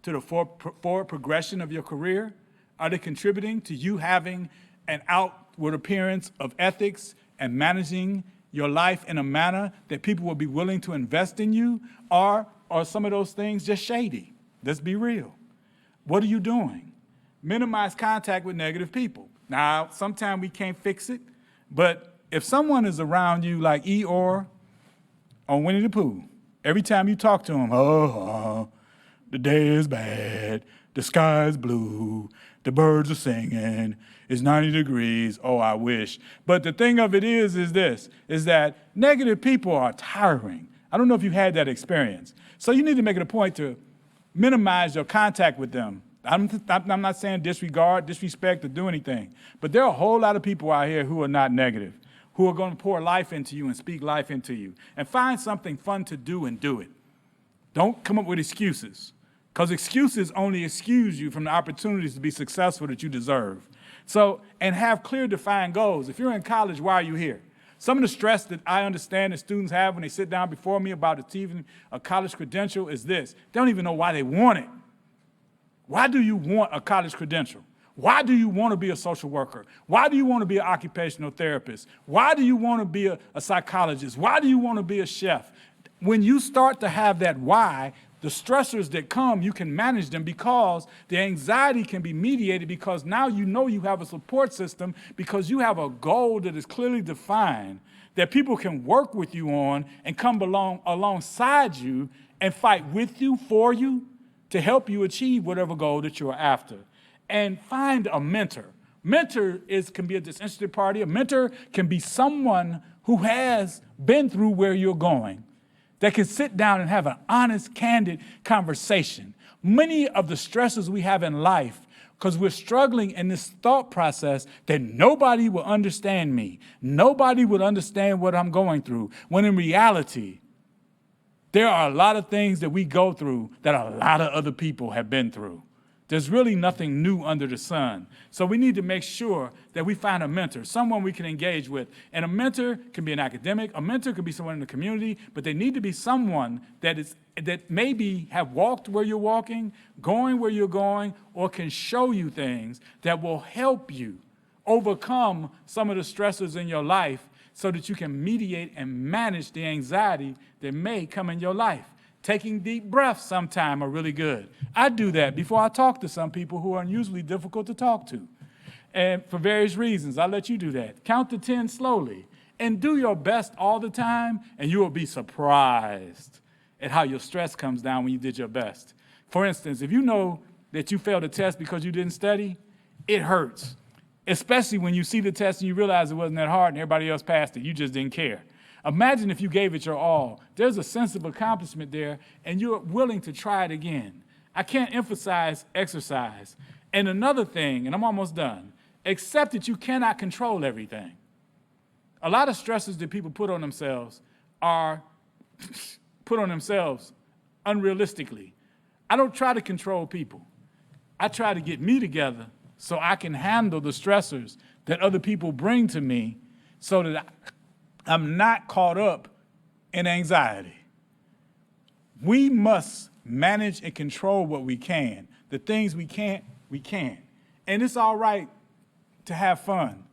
to the forward progression of your career? Are they contributing to you having an outward appearance of ethics and managing your life in a manner that people will be willing to invest in you? Or are some of those things just shady? Let's be real. What are you doing? Minimize contact with negative people. Now, sometimes we can't fix it, but if someone is around you like Eeyore or Winnie the Pooh, every time you talk to them, the day is bad, the sky is blue, the birds are singing, it's 90 degrees, oh, I wish. But the thing of it is that negative people are tiring. I don't know if you've had that experience. So you need to make it a point to minimize your contact with them. I'm not saying disregard, disrespect, or do anything, but there are a whole lot of people out here who are not negative, who are going to pour life into you and speak life into you. And find something fun to do and do it. Don't come up with excuses, because excuses only excuse you from the opportunities to be successful that you deserve. So, and have clear, defined goals. If you're in college, why are you here? Some of the stress that I understand that students have when they sit down before me about achieving a college credential is this: they don't even know why they want it. Why do you want a college credential? Why do you want to be a social worker? Why do you want to be an occupational therapist? Why do you want to be a psychologist? Why do you want to be a chef? When you start to have that why, the stressors that come, you can manage them, because the anxiety can be mediated, because now you know you have a support system, because you have a goal that is clearly defined that people can work with you on and come alongside you and fight with you, for you, to help you achieve whatever goal that you're after. And find a mentor. Mentor can be a disinterested party. A mentor can be someone who has been through where you're going, that can sit down and have an honest, candid conversation. Many of the stresses we have in life, because we're struggling in this thought process that nobody will understand me, nobody will understand what I'm going through, when in reality, there are a lot of things that we go through that a lot of other people have been through. There's really nothing new under the sun. So we need to make sure that we find a mentor, someone we can engage with. And a mentor can be an academic, a mentor can be someone in the community, but they need to be someone that maybe have walked where you're walking, going where you're going, or can show you things that will help you overcome some of the stressors in your life so that you can mediate and manage the anxiety that may come in your life. Taking deep breaths sometime are really good. I do that before I talk to some people who are unusually difficult to talk to. And for various reasons, I'll let you do that. Count to 10 slowly and do your best all the time, and you will be surprised at how your stress comes down when you did your best. For instance, if you know that you failed a test because you didn't study, it hurts, especially when you see the test and you realize it wasn't that hard and everybody else passed it. You just didn't care. Imagine if you gave it your all. There's a sense of accomplishment there, and you're willing to try it again. I can't emphasize exercise. And another thing, and I'm almost done, accept that you cannot control everything. A lot of stresses that people put on themselves are put on themselves unrealistically. I don't try to control people. I try to get me together so I can handle the stressors that other people bring to me so that I'm not caught up in anxiety. We must manage and control what we can. The things we can't, we can't. And it's all right to have fun.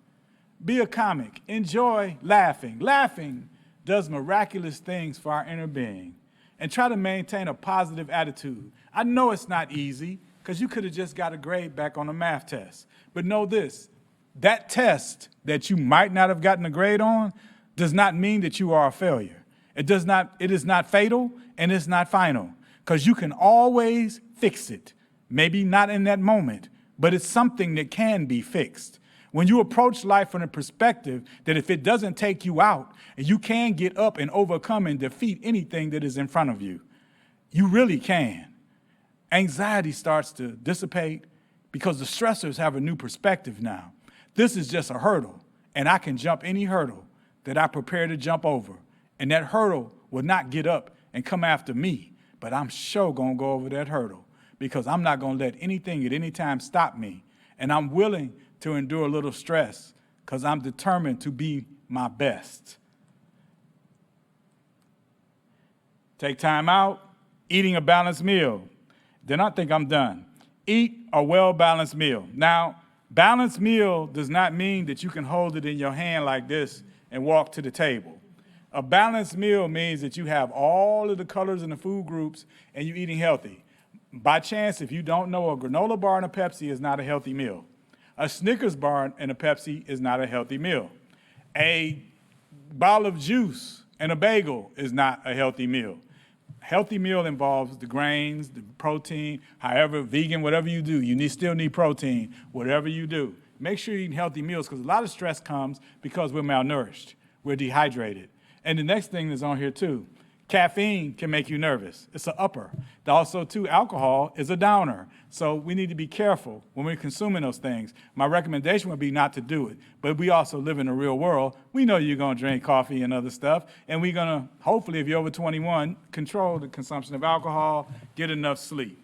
Be a comic. Enjoy laughing. Laughing does miraculous things for our inner being. And try to maintain a positive attitude. I know it's not easy, because you could have just got a grade back on a math test. But know this, that test that you might not have gotten a grade on does not mean that you are a failure. It is not fatal, and it's not final, because you can always fix it. Maybe not in that moment, but it's something that can be fixed. When you approach life from the perspective that if it doesn't take you out, and you can get up and overcome and defeat anything that is in front of you, you really can. Anxiety starts to dissipate because the stressors have a new perspective now. This is just a hurdle, and I can jump any hurdle that I prepare to jump over. And that hurdle will not get up and come after me, but I'm sure gonna go over that hurdle because I'm not gonna let anything at any time stop me. And I'm willing to endure a little stress because I'm determined to be my best. Take time out, eating a balanced meal. Then I think I'm done. Eat a well-balanced meal. Now, balanced meal does not mean that you can hold it in your hand like this and walk to the table. A balanced meal means that you have all of the colors in the food groups and you're eating healthy. By chance, if you don't know, a granola bar and a Pepsi is not a healthy meal. A Snickers bar and a Pepsi is not a healthy meal. A bottle of juice and a bagel is not a healthy meal. Healthy meal involves the grains, the protein, however, vegan, whatever you do. You still need protein, whatever you do. Make sure you're eating healthy meals because a lot of stress comes because we're malnourished, we're dehydrated. And the next thing that's on here too, caffeine can make you nervous. It's an upper. Also too, alcohol is a downer. So we need to be careful when we're consuming those things. My recommendation would be not to do it. But we also live in the real world. We know you're going to drink coffee and other stuff. And we're going to, hopefully, if you're over 21, control the consumption of alcohol, get enough sleep,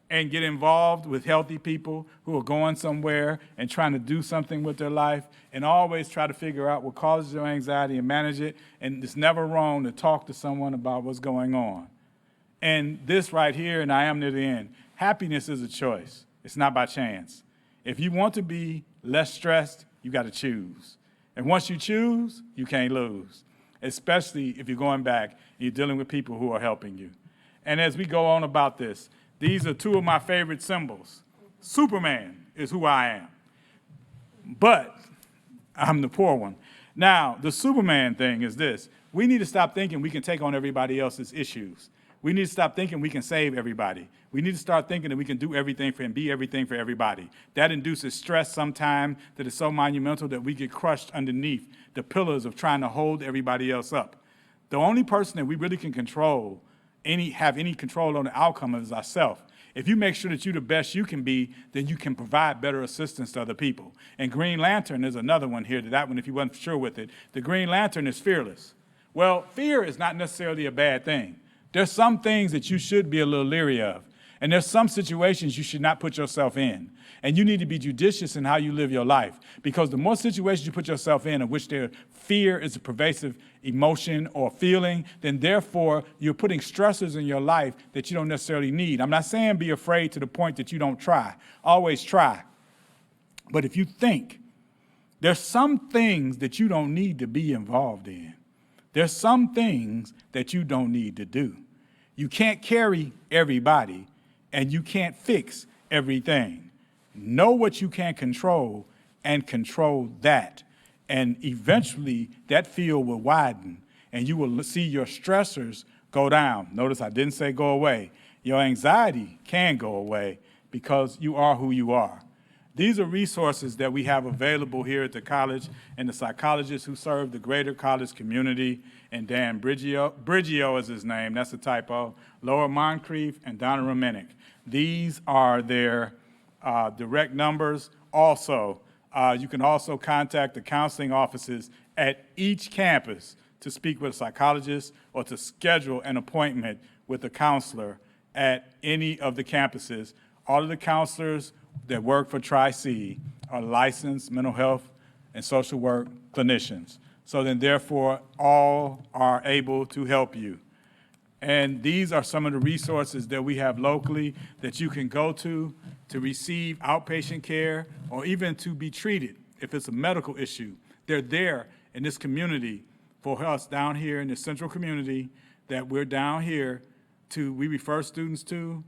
and get involved with healthy people who are going somewhere and trying to do something with their life, and always try to figure out what causes your anxiety and manage it. And it's never wrong to talk to someone about what's going on. And this right here, and I am near the end, happiness is a choice. It's not by chance. If you want to be less stressed, you got to choose. And once you choose, you can't lose, especially if you're going back and you're dealing with people who are helping you. And as we go on about this, these are two of my favorite symbols. Superman is who I am, but I'm the poor one. Now, the Superman thing is this. We need to stop thinking we can take on everybody else's issues. We need to stop thinking we can save everybody. We need to start thinking that we can do everything for and be everything for everybody. That induces stress sometimes that is so monumental that we get crushed underneath the pillars of trying to hold everybody else up. The only person that we really can control, have any control on the outcome is ourselves. If you make sure that you're the best you can be, then you can provide better assistance to other people. And Green Lantern is another one here. That one, if you wasn't sure with it, the Green Lantern is fearless. Well, fear is not necessarily a bad thing. There's some things that you should be a little leery of. And there's some situations you should not put yourself in. And you need to be judicious in how you live your life. Because the more situations you put yourself in which fear is a pervasive emotion or feeling, then therefore you're putting stressors in your life that you don't necessarily need. I'm not saying be afraid to the point that you don't try. Always try. But if you think, there's some things that you don't need to be involved in. There's some things that you don't need to do. You can't carry everybody, and you can't fix everything. Know what you can control and control that. And eventually, that field will widen, and you will see your stressors go down. Notice I didn't say go away. Your anxiety can go away because you are who you are. These are resources that we have available here at the college, and the psychologists who serve the greater college community, and Dan Brigio is his name, that's a typo, Laura Moncrief and Donna Romanek. These are their direct numbers. Also, you can also contact the counseling offices at each campus to speak with a psychologist or to schedule an appointment with a counselor at any of the campuses. All of the counselors that work for Tri-C are licensed mental health and social work clinicians. So then therefore, all are able to help you. And these are some of the resources that we have locally that you can go to receive outpatient care or even to be treated if it's a medical issue. They're there in this community for us down here in the central community that we're down here we refer students to,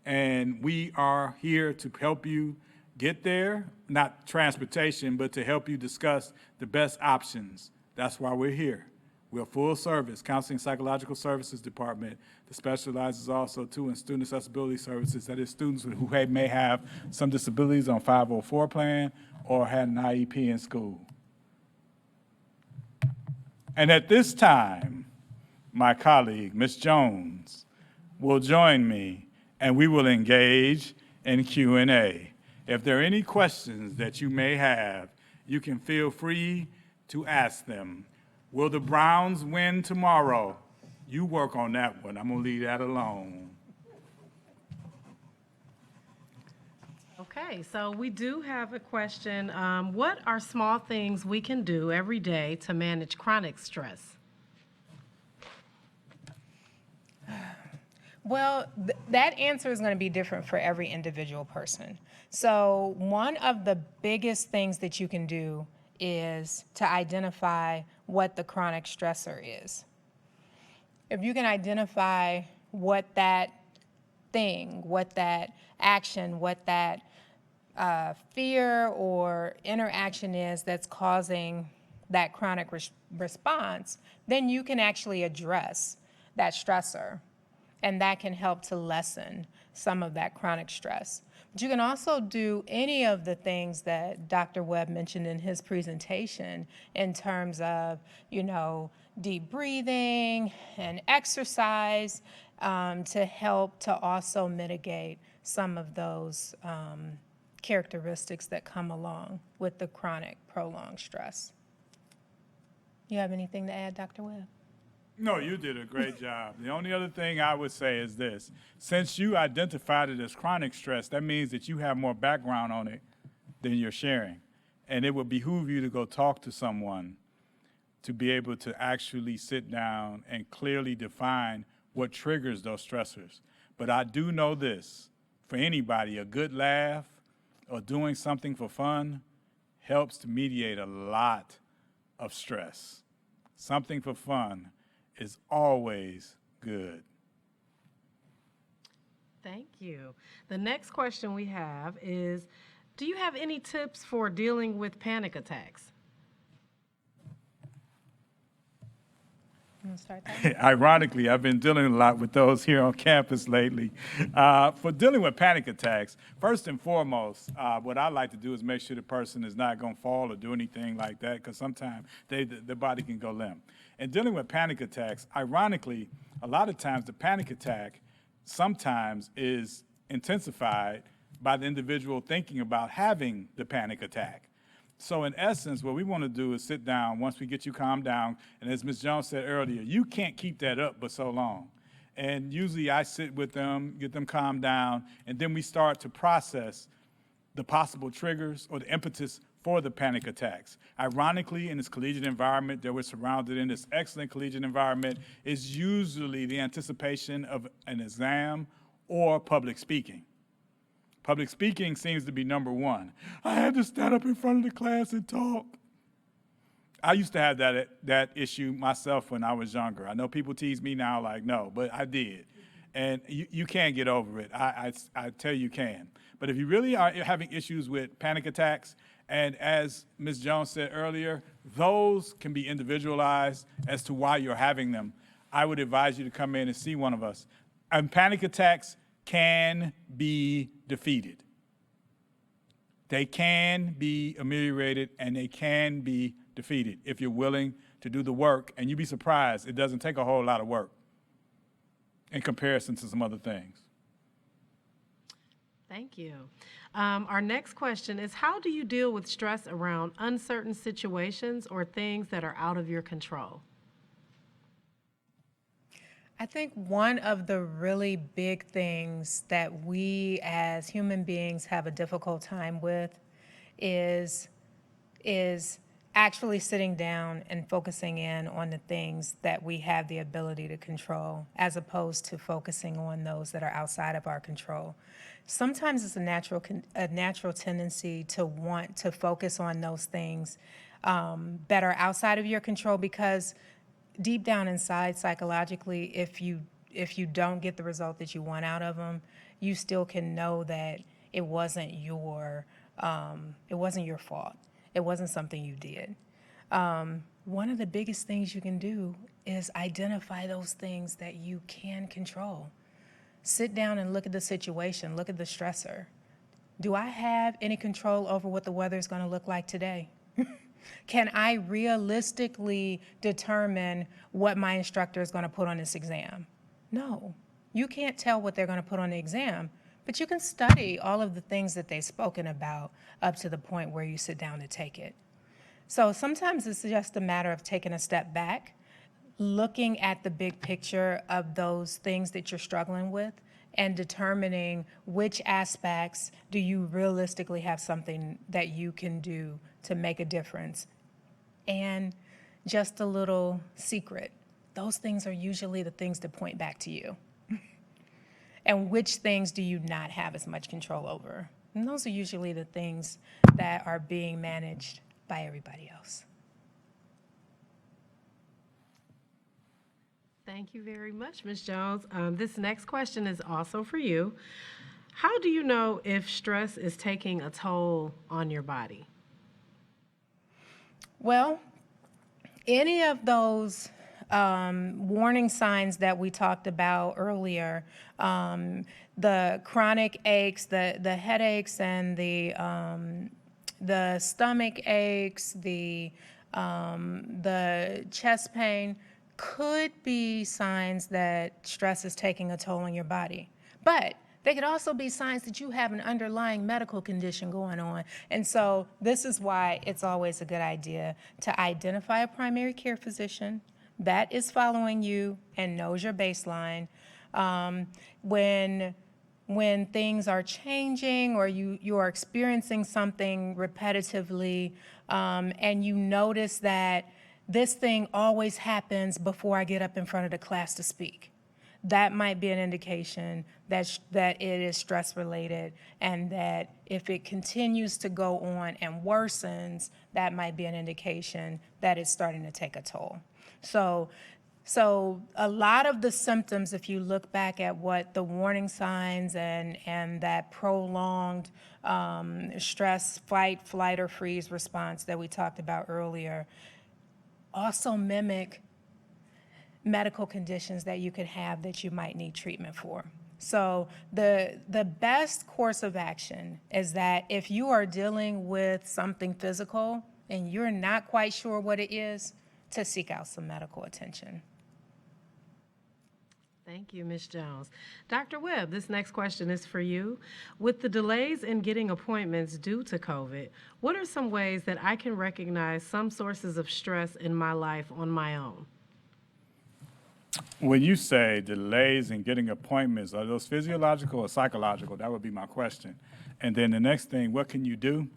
and we are here to help you get there, not transportation, but to help you discuss the best options. That's why we're here. We're a full service counseling psychological services department that specializes also too in student accessibility services. That is students who may have some disabilities on 504 plan or had an IEP in school. And at this time, my colleague, Ms. Jones, will join me and we will engage in Q&A. If there are any questions that you may have, you can feel free to ask them. Will the Browns win tomorrow? You work on that one. I'm going to leave that alone. Okay, so we do have a question. What are small things we can do every day to manage chronic stress? Well, that answer is going to be different for every individual person. So one of the biggest things that you can do is to identify what the chronic stressor is. If you can identify what that thing, what that action, what that fear or interaction is that's causing that chronic response, then you can actually address that stressor. And that can help to lessen some of that chronic stress. But you can also do any of the things that Dr. Webb mentioned in his presentation in terms of, deep breathing and exercise to help to also mitigate some of those characteristics that come along with the chronic prolonged stress. You have anything to add, Dr. Webb? No, you did a great job. The only other thing I would say is this. Since you identified it as chronic stress, that means that you have more background on it than you're sharing. And it would behoove you to go talk to someone to be able to actually sit down and clearly define what triggers those stressors. But I do know this, for anybody, a good laugh or doing something for fun helps to mediate a lot of stress. Something for fun is always good. Thank you. The next question we have is, do you have any tips for dealing with panic attacks? want to start that? Ironically, I've been dealing a lot with those here on campus lately. For dealing with panic attacks, first and foremost, what I like to do is make sure the person is not going to fall or do anything like that, because sometimes the body can go limp. And dealing with panic attacks, ironically, a lot of times the panic attack sometimes is intensified by the individual thinking about having the panic attack. So in essence, what we want to do is sit down once we get you calmed down, and as Ms. Jones said earlier, you can't keep that up but so long. And usually I sit with them, get them calmed down, and then we start to process the possible triggers or the impetus for the panic attacks. Ironically, in this collegiate environment that we're surrounded in, this excellent collegiate environment, is usually the anticipation of an exam or public speaking. Public speaking seems to be number one. I had to stand up in front of the class and talk. I used to have that issue myself when I was younger. I know people tease me now like, no, but I did. And you can't get over it. I tell you can. But if you really are having issues with panic attacks, and as Ms. Jones said earlier, those can be individualized as to why you're having them. I would advise you to come in and see one of us. And panic attacks can be defeated. They can be ameliorated and they can be defeated if you're willing to do the work, and you'd be surprised, it doesn't take a whole lot of work in comparison to some other things. Thank you. Our next question is, how do you deal with stress around uncertain situations or things that are out of your control? I think one of the really big things that we as human beings have a difficult time with is actually sitting down and focusing in on the things that we have the ability to control, as opposed to focusing on those that are outside of our control. Sometimes it's a natural tendency to want to focus on those things that are outside of your control, because deep down inside, psychologically, if you don't get the result that you want out of them, you still can know that it wasn't your fault. It wasn't something you did. One of the biggest things you can do is identify those things that you can control. Sit down and look at the situation. Look at the stressor. Do I have any control over what the weather is going to look like today? Can I realistically determine what my instructor is going to put on this exam? No. You can't tell what they're going to put on the exam, but you can study all of the things that they've spoken about up to the point where you sit down to take it. So sometimes it's just a matter of taking a step back, looking at the big picture of those things that you're struggling with, and determining which aspects do you realistically have something that you can do to make a difference. And just a little secret, those things are usually the things that point back to you. And which things do you not have as much control over? And those are usually the things that are being managed by everybody else. Thank you very much, Ms. Jones. This next question is also for you. How do you know if stress is taking a toll on your body? Well, any of those warning signs that we talked about earlier, the chronic aches, the headaches, and the stomach aches, the chest pain, could be signs that stress is taking a toll on your body. But they could also be signs that you have an underlying medical condition going on. And so this is why it's always a good idea to identify a primary care physician that is following you and knows your baseline. When things are changing or you are experiencing something repetitively, and you notice that this thing always happens before I get up in front of the class to speak, that might be an indication that it is stress related, and that if it continues to go on and worsens, that might be an indication that it's starting to take a toll. So a lot of the symptoms, if you look back at what the warning signs and that prolonged stress, fight, flight, or freeze response that we talked about earlier, also mimic medical conditions that you could have that you might need treatment for. So the best course of action is that if you are dealing with something physical and you're not quite sure what it is, to seek out some medical attention. Thank you, Ms. Jones. Dr. Webb, this next question is for you. With the delays in getting appointments due to COVID, what are some ways that I can recognize some sources of stress in my life on my own? When you say delays in getting appointments, are those physiological or psychological? That would be my question. And then the next thing, what can you do?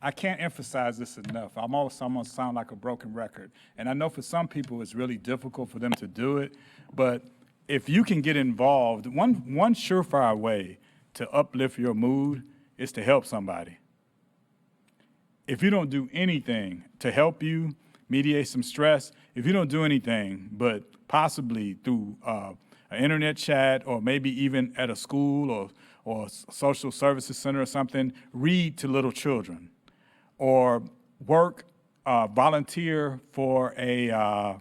I can't emphasize this enough. I'm going to sound like a broken record. And I know for some people it's really difficult for them to do it, but if you can get involved, one surefire way to uplift your mood is to help somebody. If you don't do anything to help you mediate some stress, if you don't do anything but possibly through an internet chat or maybe even at a school or social services center or something, read to little children or volunteer for a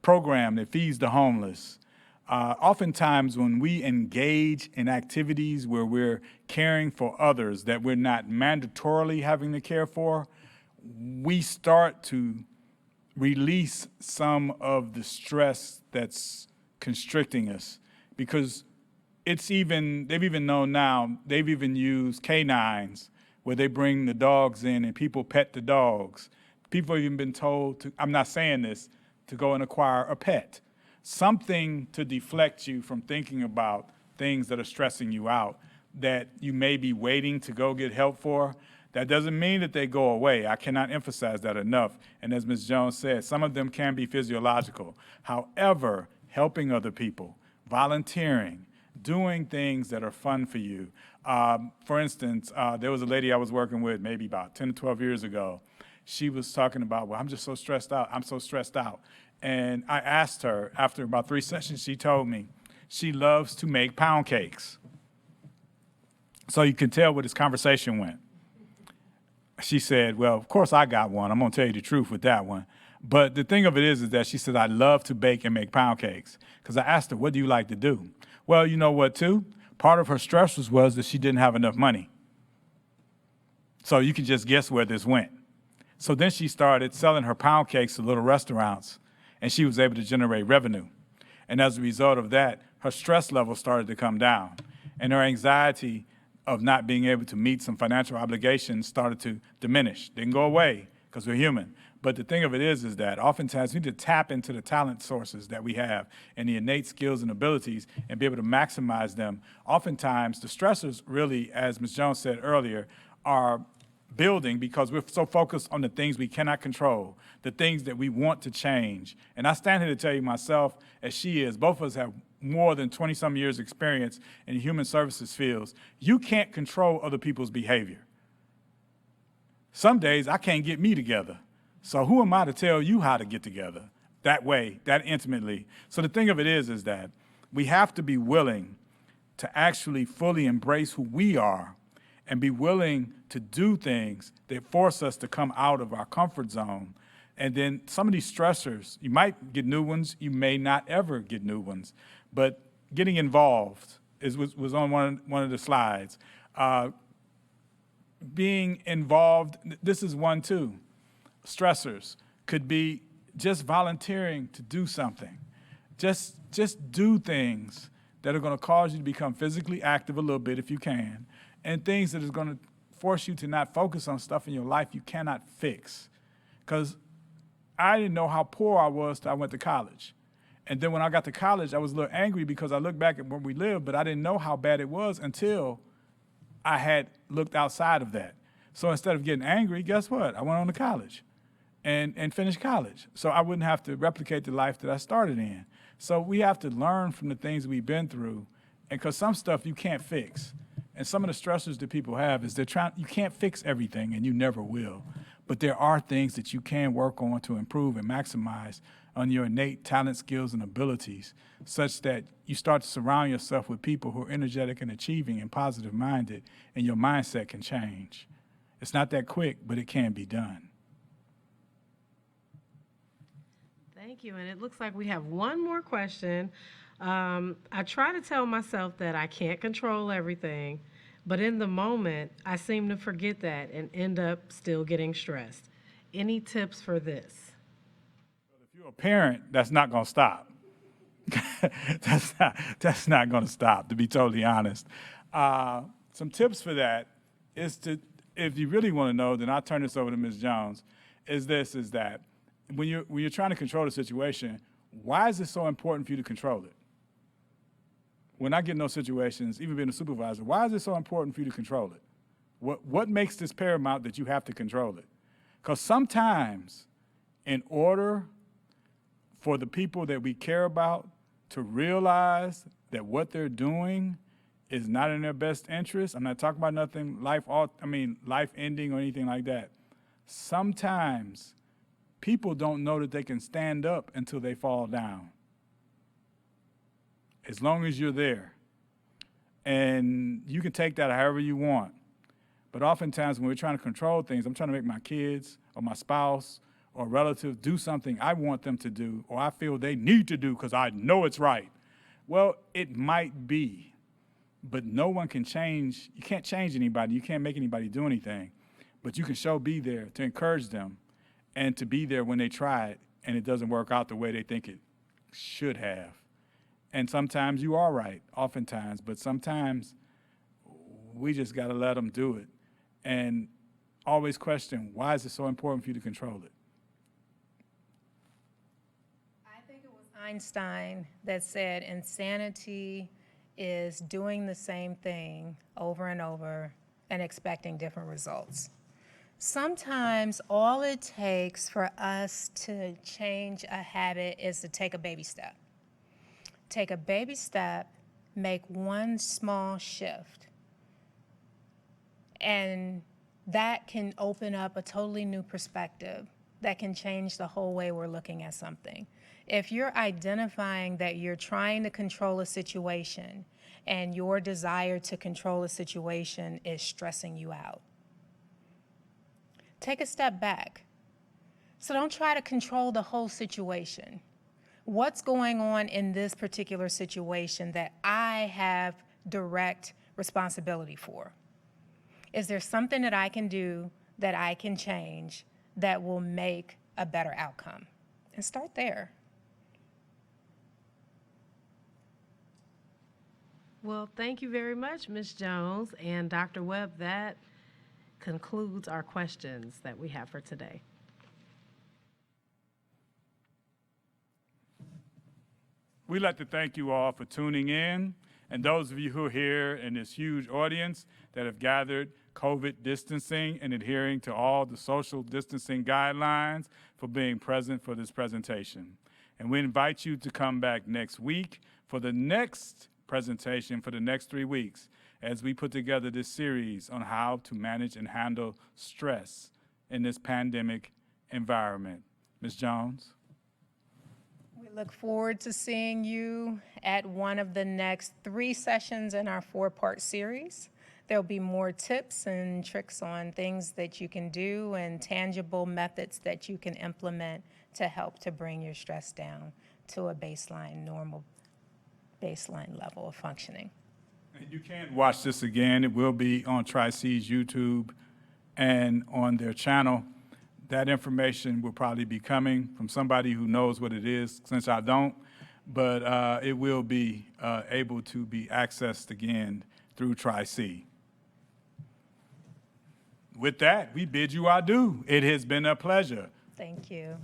program that feeds the homeless. Oftentimes when we engage in activities where we're caring for others that we're not mandatorily having to care for, we start to release some of the stress that's constricting us. Because they've even known now, they've even used canines where they bring the dogs in and people pet the dogs. People have even been told to, I'm not saying this, to go and acquire a pet. Something to deflect you from thinking about things that are stressing you out that you may be waiting to go get help for. That doesn't mean that they go away. I cannot emphasize that enough. And as Ms. Jones said, some of them can be physiological. However, helping other people, volunteering, doing things that are fun for you. For instance, there was a lady I was working with maybe about 10 to 12 years ago. She was talking about, well, I'm just so stressed out. I'm so stressed out. And I asked her, after about 3 sessions, she told me she loves to make pound cakes. So you can tell where this conversation went. She said, well, of course I got one. I'm going to tell you the truth with that one. But the thing of it is that she said, I love to bake and make pound cakes. Because I asked her, what do you like to do? Well, you know what, too? Part of her stressors was that she didn't have enough money. So you can just guess where this went. So then she started selling her pound cakes to little restaurants, and she was able to generate revenue. And as a result of that, her stress level started to come down, and her anxiety of not being able to meet some financial obligations started to diminish. Didn't go away, because we're human. But the thing of it is that oftentimes we need to tap into the talent sources that we have and the innate skills and abilities and be able to maximize them. Oftentimes, the stressors really, as Ms. Jones said earlier, are building because we're so focused on the things we cannot control, the things that we want to change. And I stand here to tell you myself, as she is, both of us have more than 20-some years experience in the human services fields. You can't control other people's behavior. Some days I can't get me together. So who am I to tell you how to get together that way, that intimately? So the thing of it is that we have to be willing to actually fully embrace who we are and be willing to do things that force us to come out of our comfort zone. And then some of these stressors, you might get new ones, you may not ever get new ones, but getting involved was on one of the slides. Being involved, this is one too. Stressors could be just volunteering to do something. Just do things that are going to cause you to become physically active a little bit if you can, and things that is going to force you to not focus on stuff in your life you cannot fix. Because I didn't know how poor I was till I went to college. And then when I got to college, I was a little angry because I looked back at where we lived, but I didn't know how bad it was until I had looked outside of that. So instead of getting angry, guess what? I went on to college and finished college. So I wouldn't have to replicate the life that I started in. So we have to learn from the things we've been through, and because some stuff you can't fix. And some of the stressors that people have is you can't fix everything, and you never will. But there are things that you can work on to improve and maximize on your innate talent, skills, and abilities, such that you start to surround yourself with people who are energetic and achieving and positive-minded, and your mindset can change. It's not that quick, but it can be done. Thank you. And it looks like we have one more question. I try to tell myself that I can't control everything, but in the moment, I seem to forget that and end up still getting stressed. Any tips for this? If you're a parent, that's not going to stop. That's not going to stop, to be totally honest. Some tips for that is to, if you really want to know, then I'll turn this over to Ms. Jones, is that when you're trying to control the situation, why is it so important for you to control it? When I get in those situations, even being a supervisor, why is it so important for you to control it? What makes this paramount that you have to control it? Because sometimes, in order for the people that we care about to realize that what they're doing is not in their best interest, I'm not talking about nothing life ending or anything like that. Sometimes people don't know that they can stand up until they fall down. As long as you're there. And you can take that however you want. But oftentimes when we're trying to control things, I'm trying to make my kids or my spouse or relatives do something I want them to do or I feel they need to do because I know it's right. Well, it might be, but no one can change. You can't change anybody. You can't make anybody do anything. But you can be there to encourage them and to be there when they try it and it doesn't work out the way they think it should have. And sometimes you are right, oftentimes, but sometimes we just got to let them do it. And always question, why is it so important for you to control it? I think it was Einstein that said insanity is doing the same thing over and over and expecting different results. Sometimes all it takes for us to change a habit is to take a baby step. Take a baby step, make one small shift, and that can open up a totally new perspective that can change the whole way we're looking at something. If you're identifying that you're trying to control a situation and your desire to control a situation is stressing you out, take a step back. So don't try to control the whole situation. What's going on in this particular situation that I have direct responsibility for? Is there something that I can do that I can change that will make a better outcome? And start there. Well, thank you very much, Ms. Jones and Dr. Webb. That concludes our questions that we have for today. We'd like to thank you all for tuning in, and those of you who are here in this huge audience that have gathered, COVID distancing and adhering to all the social distancing guidelines, for being present for this presentation. And we invite you to come back next week for the next presentation for the next 3 weeks as we put together this series on how to manage and handle stress in this pandemic environment. Ms. Jones? We look forward to seeing you at one of the next 3 sessions in our 4-part series. There'll be more tips and tricks on things that you can do and tangible methods that you can implement to help to bring your stress down to a normal baseline level of functioning. And you can watch this again. It will be on Tri-C's YouTube and on their channel. That information will probably be coming from somebody who knows what it is, since I don't, but it will be able to be accessed again through Tri-C. With that, we bid you adieu. It has been a pleasure. Thank you.